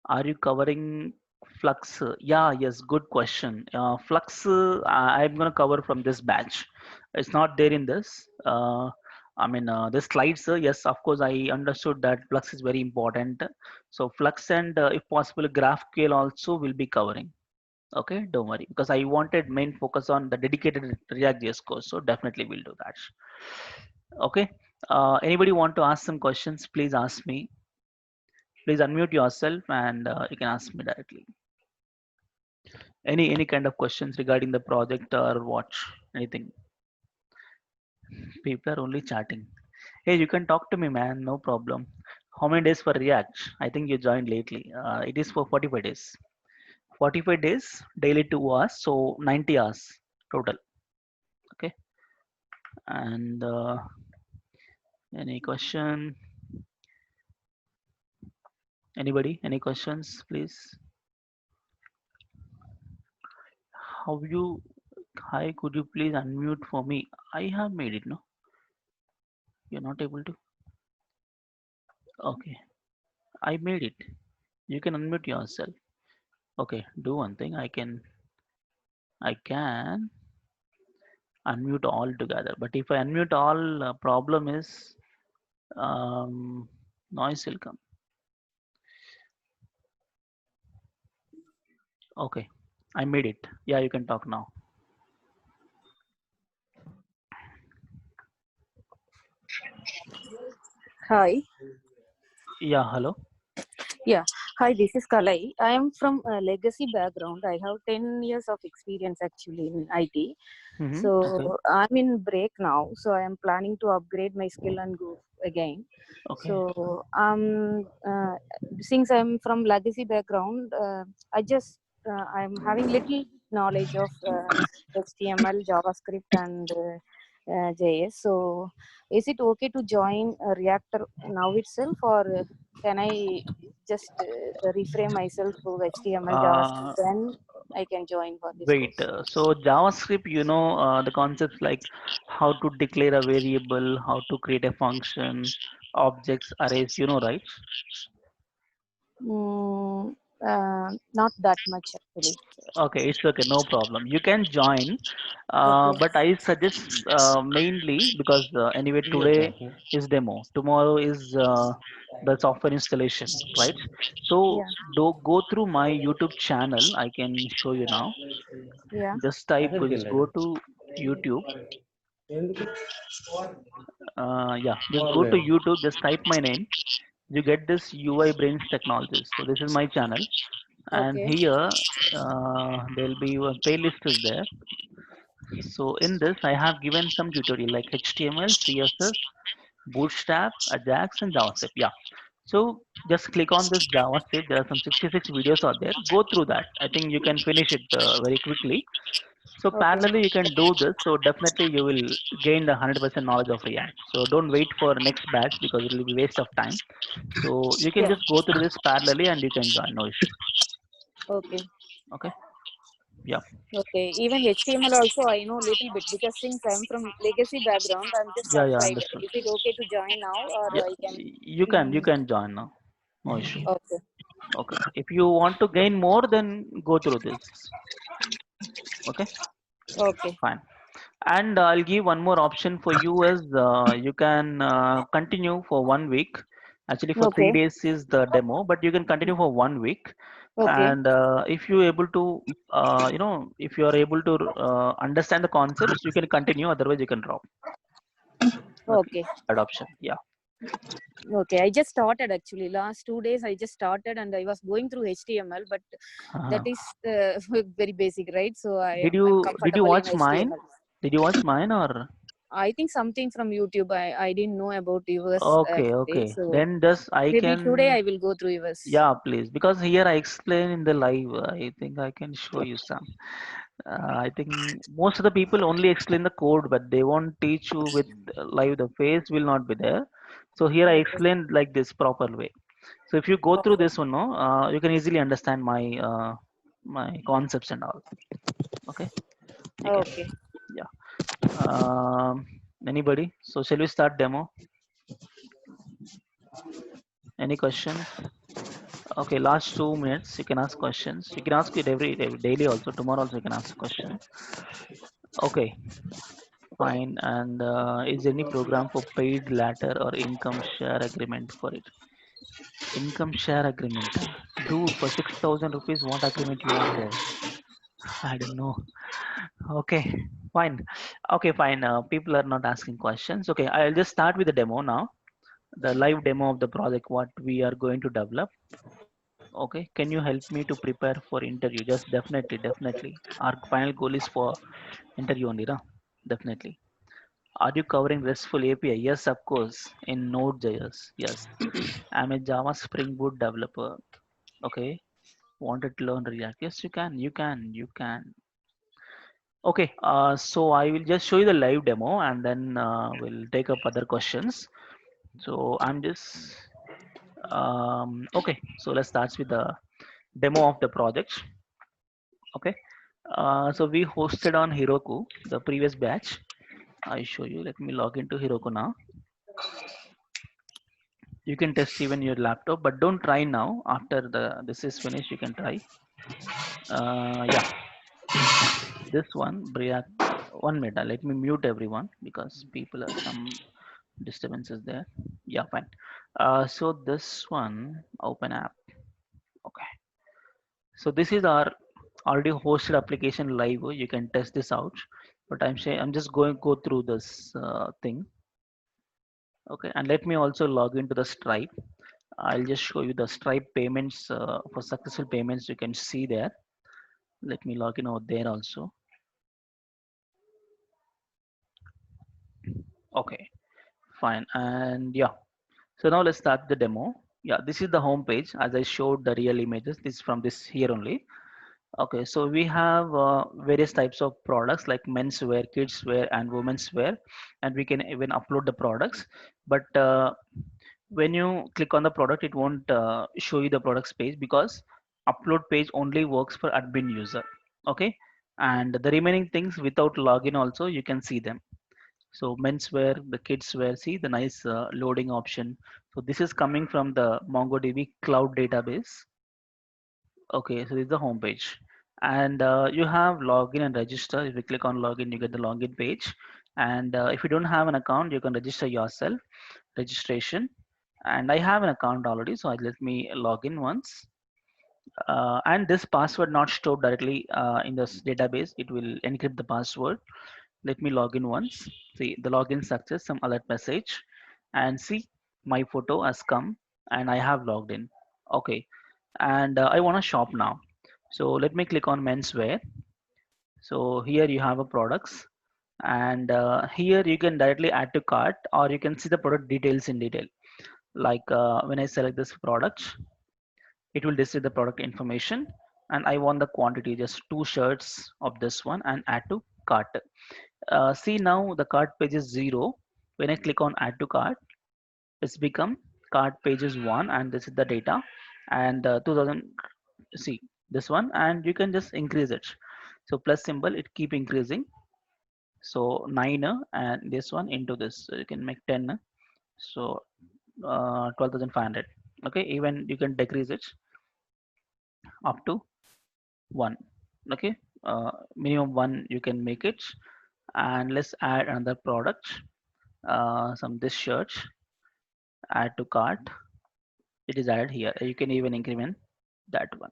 Are you covering Flux? Yeah, yes, good question. Flux, I'm going to cover from this batch. It's not there in this. The slides, yes, of course, I understood that Flux is very important. So Flux and, if possible, GraphQL also will be covering. Okay, don't worry, because I wanted main focus on the dedicated React.js course. So definitely we'll do that. Okay. Anybody want to ask some questions? Please ask me. Please unmute yourself, and you can ask me directly. Any kind of questions regarding the project or what? Anything? People are only chatting. Hey, you can talk to me, man. No problem. How many days for React? I think you joined lately. It is for 45 days. 45 days, daily 2 hours, so 90 hours total. Okay. And any question? Anybody? Any questions, please? How you Hi, could you please unmute for me? I have made it, no? You're not able to? Okay, I made it. You can unmute yourself. Okay, do one thing. I can unmute all together. But if I unmute all, problem is um, noise will come. Okay, I made it. Yeah, you can talk now. Hi. Yeah, hello. Yeah. Hi, this is Kalai. I am from a legacy background. I have 10 years of experience actually in IT. Okay, So I'm in break now. So I am planning to upgrade my skill and go again. okay. So since I'm from legacy background, I'm having little knowledge of HTML, JavaScript, and JS. So is it okay to join Reactor now itself, or can I just reframe myself to HTML, JavaScript, Uh, then I can join for this Wait. course? So JavaScript, the concepts like how to declare a variable, how to create a function, objects, arrays, right? Mm, not that much actually. Okay, it's okay, no problem. You can join, Okay. but I suggest mainly because anyway today is demo, tomorrow is the software installation, right? So Yeah. do go through my YouTube channel. I can show you now. Yeah. Just go to YouTube. Yeah, just go to YouTube. Just type my name. You get this UI Brains Technologies. So this is my channel, and Okay. here there'll be a playlist is there. So in this, I have given some tutorial like HTML, CSS, Bootstrap, Ajax, and JavaScript. Yeah. So just click on this JavaScript. There are some 66 videos out there. Go through that. I think you can finish it very quickly. So Okay. parallelly, you can do this. So definitely, you will gain the 100% knowledge of React. So don't wait for next batch because it will be waste of time. So you can Yeah. just go through this parallelly and you can join. No issue. Okay. Okay. Yeah. Okay. Even HTML also I know little bit because since I'm from legacy background, I'm just Yeah. Yeah. outside. Understood. Is it okay to join now, or Yeah. I can? You Mm, can join now. No issue. okay. Okay. If you want to gain more, then go through this. Okay. Okay. Fine. And I'll give one more option for you as you can continue for 1 week. Actually, for three Okay. days is the demo, but you can continue for 1 week. Okay. And if you able to, if you are able to understand the concepts, you can continue. Otherwise, you can drop. Okay, Okay. that option. Yeah. Okay. I just started actually. Last 2 days I just started and I was going through HTML, but that Uh, is very basic, right? So did I'm you comfortable in watch mine? HTML. Did you watch mine or? I think something from YouTube. I didn't know about yours Okay, actually. okay. So Then just I maybe today can. I will go through yours. Yeah, please. Because here I explain in the live. I think I can show you some. I think most of the people only explain the code, but they won't teach you with live. The face will not be there. So here I Okay. explain like this proper way. So if you go through Okay. this one, no, you can easily understand my concepts and all. Okay, you can. Okay. Yeah. Anybody? So shall we start demo? Any questions? Okay, last 2 minutes. You can ask questions. You can ask it every daily also. Tomorrow also you can ask a question. Okay, fine. And is there any program for paid latter or income share agreement for it? Income share agreement. Dude, for 6,000 rupees, what agreement you want there? I don't know. Okay, fine. Okay, fine. People are not asking questions. Okay, I'll just start with the demo now. The live demo of the project, what we are going to develop. Okay, can you help me to prepare for interview? Just definitely. Our final goal is for interview only, na? Definitely. Are you covering RESTful API? Yes, of course. In Node.js, yes. I'm a Java Spring Boot developer. Okay. Wanted to learn React? Yes, you can. Okay. So I will just show you the live demo and then we'll take up other questions. So I'm just okay. So let's start with the demo of the project. Okay. So we hosted on Heroku, the previous batch. I show you. Let me log into Heroku now. You can test even your laptop, but don't try now. After the this is finished, you can try. Yeah, this one, Briac. 1 minute. Let me mute everyone because people are some disturbances there. Yeah, fine. So this one, open app. Okay. So this is our already hosted application live. You can test this out. But I'm saying I'm just going go through this thing. Okay, and let me also log into the Stripe. I'll just show you the Stripe payments for successful payments. You can see there. Let me log in over there also. Okay, fine. And yeah, so now let's start the demo. Yeah, this is the home page as I showed the real images. This is from this here only. Okay, so we have various types of products like men's wear, kids wear, and women's wear, and we can even upload the products. But when you click on the product, it won't show you the products page because upload page only works for admin user. Okay, and the remaining things without login also you can see them. So menswear, the kids wear, see the nice loading option. So this is coming from the MongoDB cloud database. Okay, so this is the home page. And you have login and register. If you click on login, you get the login page. And if you don't have an account, you can register yourself, registration. And I have an account already, so let me log in once. And this password not stored directly in this database. It will encrypt the password. Let me log in once. See the login success, some alert message, and see my photo has come and I have logged in. Okay, and I want to shop now. So let me click on menswear. So here you have a products, and here you can directly add to cart, or you can see the product details in detail. Like when I select this product, it will display the product information, and I want the quantity, just 2 shirts of this one, and add to cart. See now the cart page is 0. When I click on add to cart, it's become cart page is 1, and this is the data, and 2000, see this one, and you can just increase it. So plus symbol, it keep increasing. So 9 and this one into this, so you can make 10. So 12,500. Okay, even you can decrease it up to 1. Okay, minimum 1 you can make it. And let's add another product, some this shirt, add to cart. It is added here. You can even increment that one.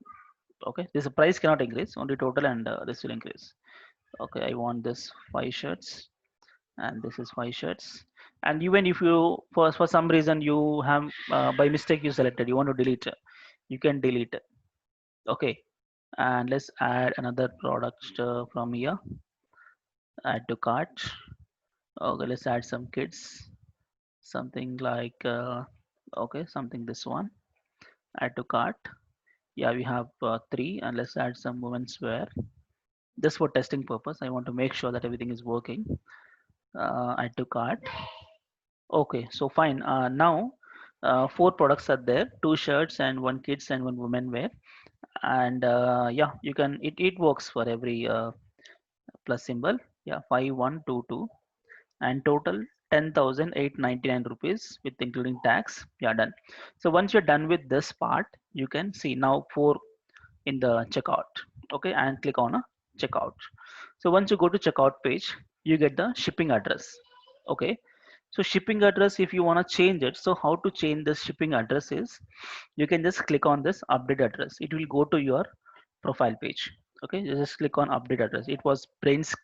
Okay, this price cannot increase, only total, and this will increase. Okay, I want this 5 shirts, and this is 5 shirts. And even if you for some reason you have by mistake you selected, you want to delete, you can delete it. Okay, and let's add another product from here, add to cart. Okay, let's add some kids, something like okay, something this one, add to cart. Yeah, we have 3, and let's add some women's wear. Just for testing purpose, I want to make sure that everything is working. Add to cart. Okay, so fine. Now 4 products are there, 2 shirts and 1 kids and 1 women wear. And yeah, you can, it works for every plus symbol. Yeah, 5122, and total 10,899 rupees with including tax. Yeah, done. So once you're done with this part, you can see now 4 in the checkout. Okay, and click on a checkout. So once you go to checkout page, you get the shipping address. Okay, so shipping address, if you want to change it, so how to change this shipping address is, you can just click on this update address. It will go to your profile page. Okay, you just click on update address. It was brains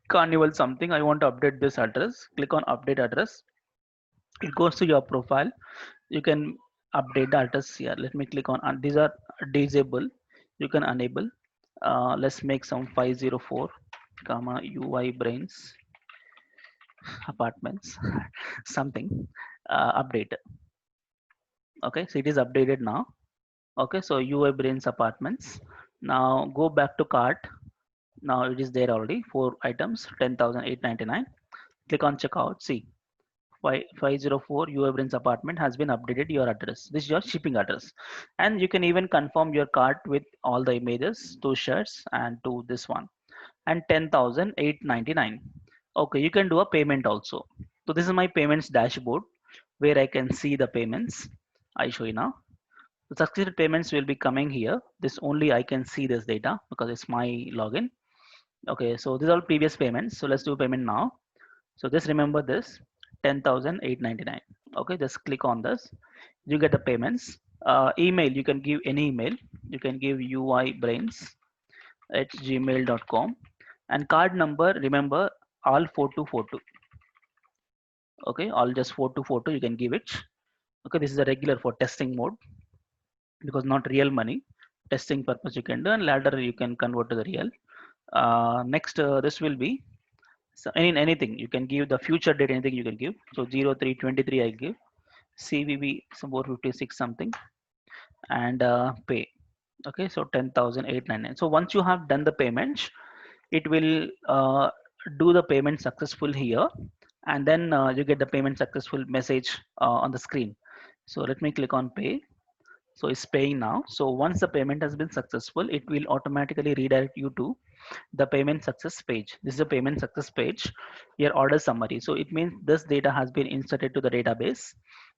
carnival something, I want to update this address. Click on update address. It goes to your profile. You can update the address here. Let me click on, these are disable, you can enable. Let's make some 504 comma UI brains apartments something, update. Okay, so it is updated now. Okay, so UI brains apartments. Now go back to cart. Now it is there already, 4 items, 10,899. Click on checkout. See 504 UA Prince apartment has been updated your address. This is your shipping address. And you can even confirm your cart with all the images, two shirts and to this one. And 10,899. Okay, you can do a payment also. So this is my payments dashboard where I can see the payments. I show you now. The succeeded payments will be coming here. This only I can see this data because it's my login. Okay, so these are all previous payments. So let's do payment now. So just remember this 10,899. Okay, just click on this. You get the payments. Email, you can give any email. You can give uibrains@gmail.com. And card number, remember all 4242. Okay, all just 4242 you can give it. Okay, this is a regular for testing mode because not real money. Testing purpose you can do and later you can convert to the real. Next, this will be so anything you can give the future date, anything you can give. So 0323 I give CVV some 456 something and pay. Okay, so 10,899. So once you have done the payments, it will do the payment successful here, and then you get the payment successful message on the screen. So let me click on pay. So it's paying now. So once the payment has been successful, it will automatically redirect you to the payment success page. This is a payment success page, your order summary. So it means this data has been inserted to the database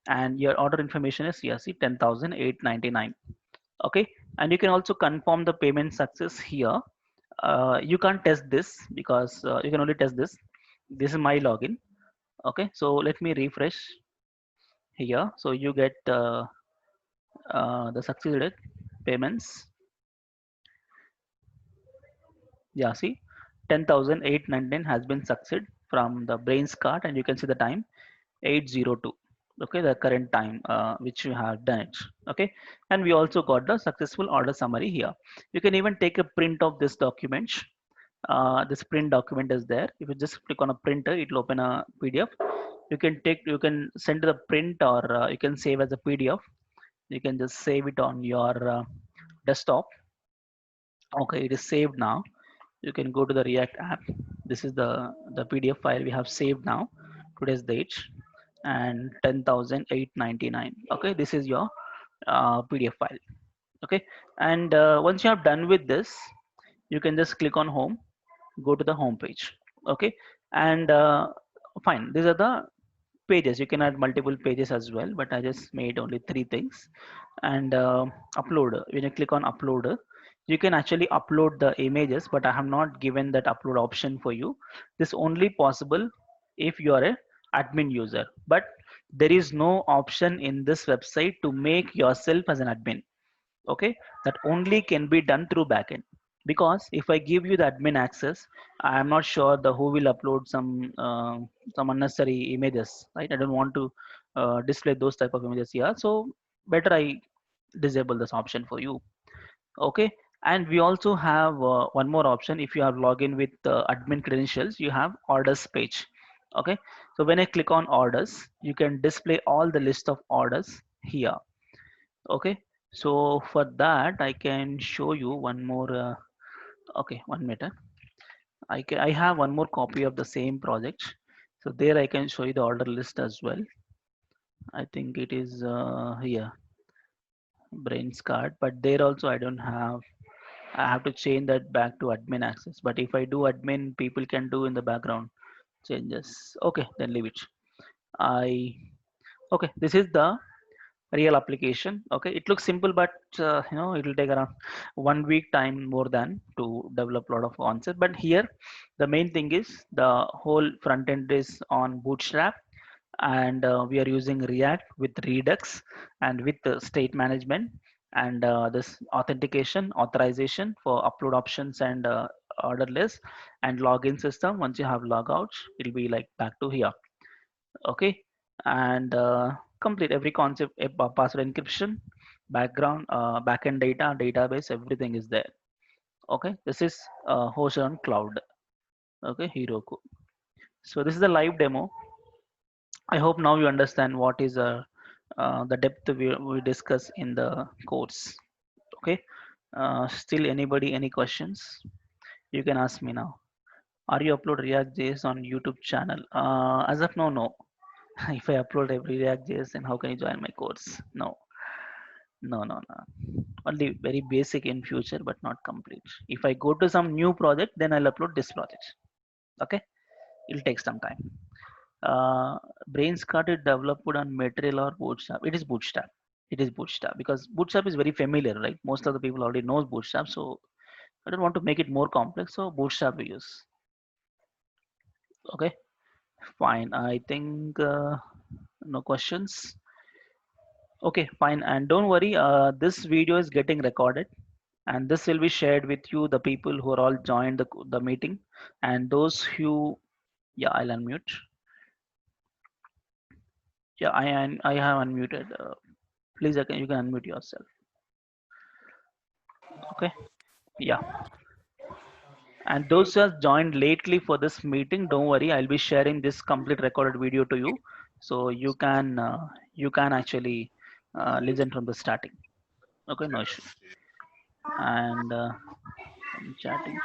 and your order information is yes, 10,899. Okay, and you can also confirm the payment success here. You can't test this because you can only test this. This is my login. Okay, so let me refresh here. So you get the succeeded payments. Yeah, see 10,899 has been succeeded from the brains card and you can see the time 8:02. Okay, the current time which you have done it. Okay, and we also got the successful order summary here. You can even take a print of this document. This print document is there. If you just click on a printer, it will open a PDF. You can send the print or you can save as a PDF. You can just save it on your desktop. Okay, it is saved now. You can go to the React app. This is the PDF file we have saved now. Today's date and 10,899. Okay, this is your PDF file. Okay, and once you have done with this, you can just click on home, go to the home page. Okay, and fine. These are the pages. You can add multiple pages as well, but I just made only three things. And upload. When you click on upload, you can actually upload the images, but I have not given that upload option for you. This only possible if you are a admin user, but there is no option in this website to make yourself as an admin. Okay, that only can be done through backend, because if I give you the admin access, I am not sure the who will upload some unnecessary images, right? I don't want to display those type of images here, so better I disable this option for you. Okay, and we also have one more option. If you have login with admin credentials, you have orders page. Okay, so when I click on orders, you can display all the list of orders here. Okay, so for that I can show you one more okay, 1 minute. I have one more copy of the same project, so there I can show you the order list as well. I think it is here, brains card, but there also I don't have. I have to change that back to admin access, but if I do admin, people can do in the background changes. Okay, then leave it. I Okay, this is the real application. Okay, it looks simple, but it will take around 1 week time more than to develop a lot of concept. But here the main thing is the whole front end is on Bootstrap, and we are using React with Redux and with state management and this authentication authorization for upload options and order list and login system. Once you have logouts, it'll be like back to here. Okay, and complete every concept, password encryption, background, backend data, database, everything is there. Okay, this is hosted on cloud. Okay, Heroku. So this is the live demo. I hope now you understand what is the depth we discuss in the course. Okay, still anybody any questions? You can ask me now. Are you upload React JS on YouTube channel? As of now, no. If I upload every React.js, then how can you join my course? No, no, no, no. Only very basic in future, but not complete. If I go to some new project, then I'll upload this project. Okay, it'll take some time. Uh, Brainscart is developed on Material or Bootstrap. It is Bootstrap. It is Bootstrap because Bootstrap is very familiar, right? Most of the people already knows Bootstrap, so I don't want to make it more complex. So Bootstrap we use. Okay, fine. I think no questions. Okay, fine. And don't worry, this video is getting recorded and this will be shared with you, the people who are all joined the meeting and those who, yeah, I'll unmute. Yeah, I have unmuted. Please, you can unmute yourself. Okay, yeah. And those who have joined lately for this meeting, don't worry, I'll be sharing this complete recorded video to you. So you can actually listen from the starting. Okay, no issue. And I'm chatting.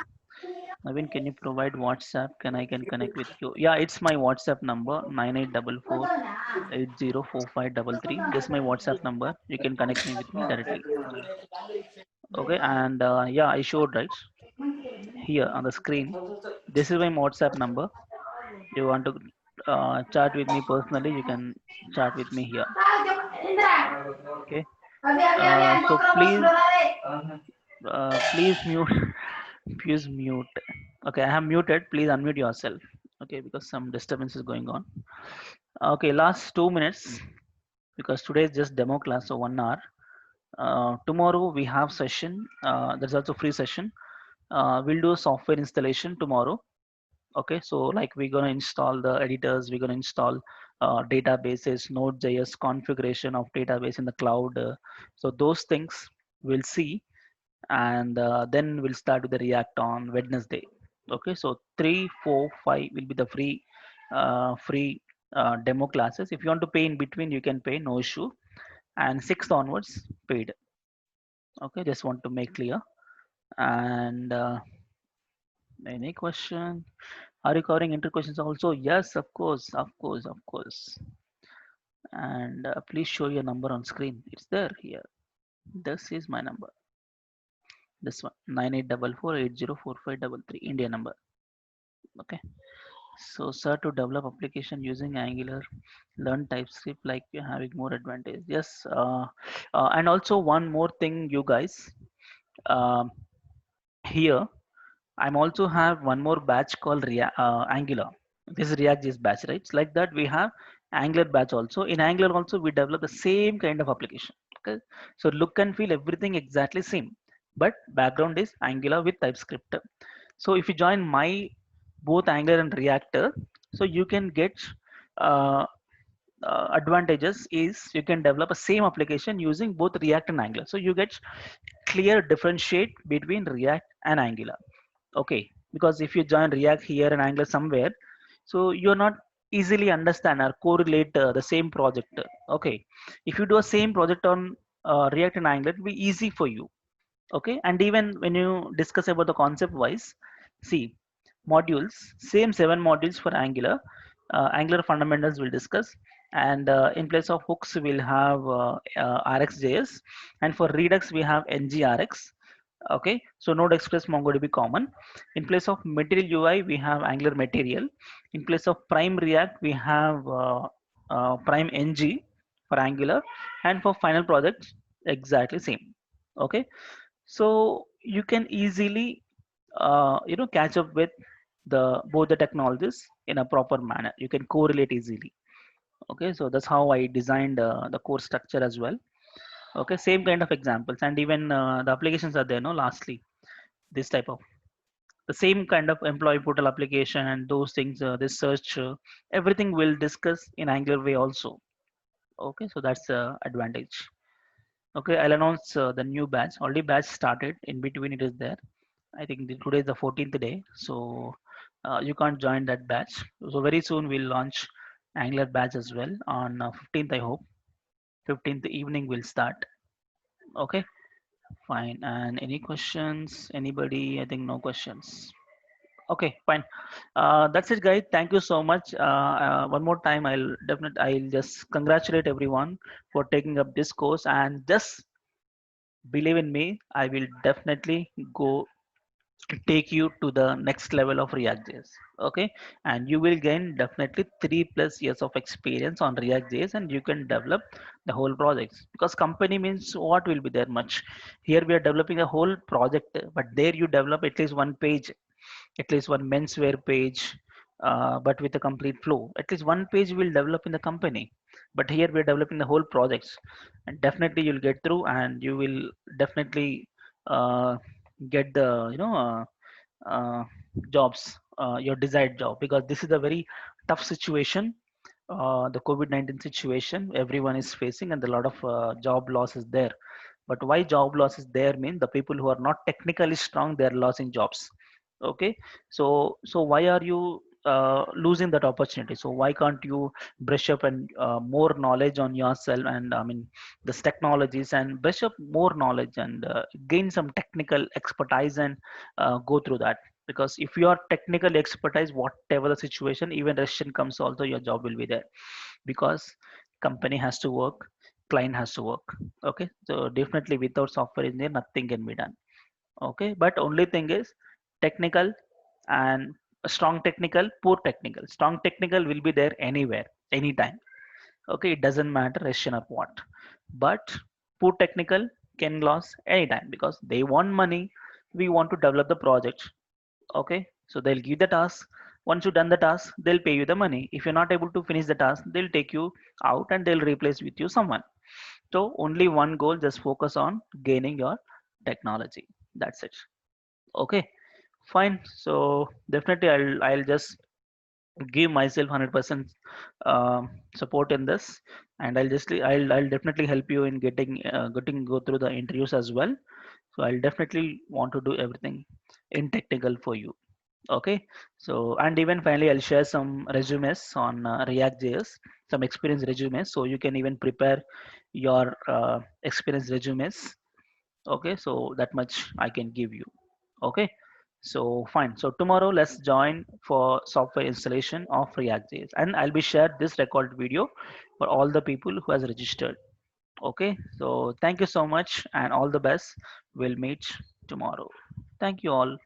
Naveen, can you provide WhatsApp? Can connect with you? Yeah, it's my WhatsApp number 9844804533. This is my WhatsApp number. You can connect me with me directly. Okay, and yeah, I showed right here on the screen. This is my WhatsApp number. You want to chat with me personally? You can chat with me here. Okay. So please mute. Please mute. Okay, I have muted. Please unmute yourself. Okay, because some disturbance is going on. Okay, last 2 minutes because today is just demo class, so 1 hour. Tomorrow we have session. There's also free session. We'll do software installation tomorrow. Okay, so like we're gonna install the editors, we're gonna install databases, Node.js configuration of database in the cloud. So those things we'll see, and then we'll start with the React on Wednesday. Okay, so 3, 4, 5 will be the free demo classes. If you want to pay in between, you can pay, no issue. And 6th onwards, paid. Okay, just want to make clear. And any question? Are you covering inter questions also? Yes, of course, of course, of course. And please show your number on screen. It's there here. This is my number. This one 9844804533 India number. Okay. So, sir, to develop application using Angular, learn TypeScript like you're having more advantage. Yes. And also one more thing, you guys. Um, Here, I'm also have one more batch called Angular. This is React.js batch, right? It's like that we have Angular batch also. In Angular also we develop the same kind of application. Okay, so look and feel everything exactly same, but background is Angular with TypeScript. So if you join my both Angular and React, so you can get uh, advantages is you can develop a same application using both React and Angular. So you get clear differentiate between React and Angular. Okay, because if you join React here and Angular somewhere, so you're not easily understand or correlate the same project. Okay, if you do a same project on React and Angular, it will be easy for you. Okay, and even when you discuss about the concept wise, see modules, same 7 modules for Angular. Angular fundamentals we'll discuss, and in place of hooks we'll have RxJS, and for Redux we have NGRX. Okay, so Node Express MongoDB common. In place of Material UI we have Angular Material. In place of Prime React we have Prime NG for Angular, and for final project exactly same. Okay, so you can easily catch up with the both the technologies in a proper manner. You can correlate easily. Okay, so that's how I designed the course structure as well. Okay, same kind of examples, and even the applications are there. No, lastly, this type of the same kind of employee portal application and those things. This search, everything we'll discuss in Angular way also. Okay, so that's the advantage. Okay, I'll announce the new batch. Already batch started. In between, it is there. I think today is the 14th day, so you can't join that batch. So very soon we'll launch Angular batch as well on 15th. I hope 15th evening will start. Okay, fine. And any questions? Anybody? I think no questions. Okay, fine. That's it, guys. Thank you so much. One more time, I'll just congratulate everyone for taking up this course, and just believe in me. I will definitely go take you to the next level of React.js. Okay, and you will gain definitely 3+ years of experience on React.js, and you can develop the whole projects. Because company means what will be there much. Here we are developing a whole project, but there you develop at least one page, at least one menswear page, but with a complete flow. At least one page will develop in the company, but here we're developing the whole projects, and definitely you'll get through, and you will definitely uh, get the uh, jobs, your desired job, because this is a very tough situation. The COVID-19 situation everyone is facing, and a lot of job loss is there. But why job loss is there mean the people who are not technically strong, they are losing jobs. Okay, so why are you losing that opportunity? So why can't you brush up and more knowledge on yourself, and I mean this technologies, and brush up more knowledge, and gain some technical expertise, and go through that. Because if you are technically expertise, whatever the situation, even Russian comes also, your job will be there. Because company has to work, client has to work. Okay, so definitely without software engineer nothing can be done. Okay, but only thing is technical, and strong technical, poor technical. Strong technical will be there anywhere, anytime. Okay, it doesn't matter Russian or what. But poor technical can lose anytime, because they want money. We want to develop the project. Okay, so they'll give the task. Once you done the task, they'll pay you the money. If you're not able to finish the task, they'll take you out, and they'll replace with you someone. So only one goal, just focus on gaining your technology. That's it. Okay, fine. So definitely I'll just give myself 100% support in this, and I'll definitely help you in getting go through the interviews as well. So I'll definitely want to do everything in technical for you. Okay, so and even finally I'll share some resumes on React.js, some experience resumes, so you can even prepare your experience resumes. Okay, so that much I can give you. Okay, so fine. So tomorrow let's join for software installation of React.js, and I'll be share this recorded video for all the people who has registered. Okay, so thank you so much, and all the best. We'll meet tomorrow. Thank you all.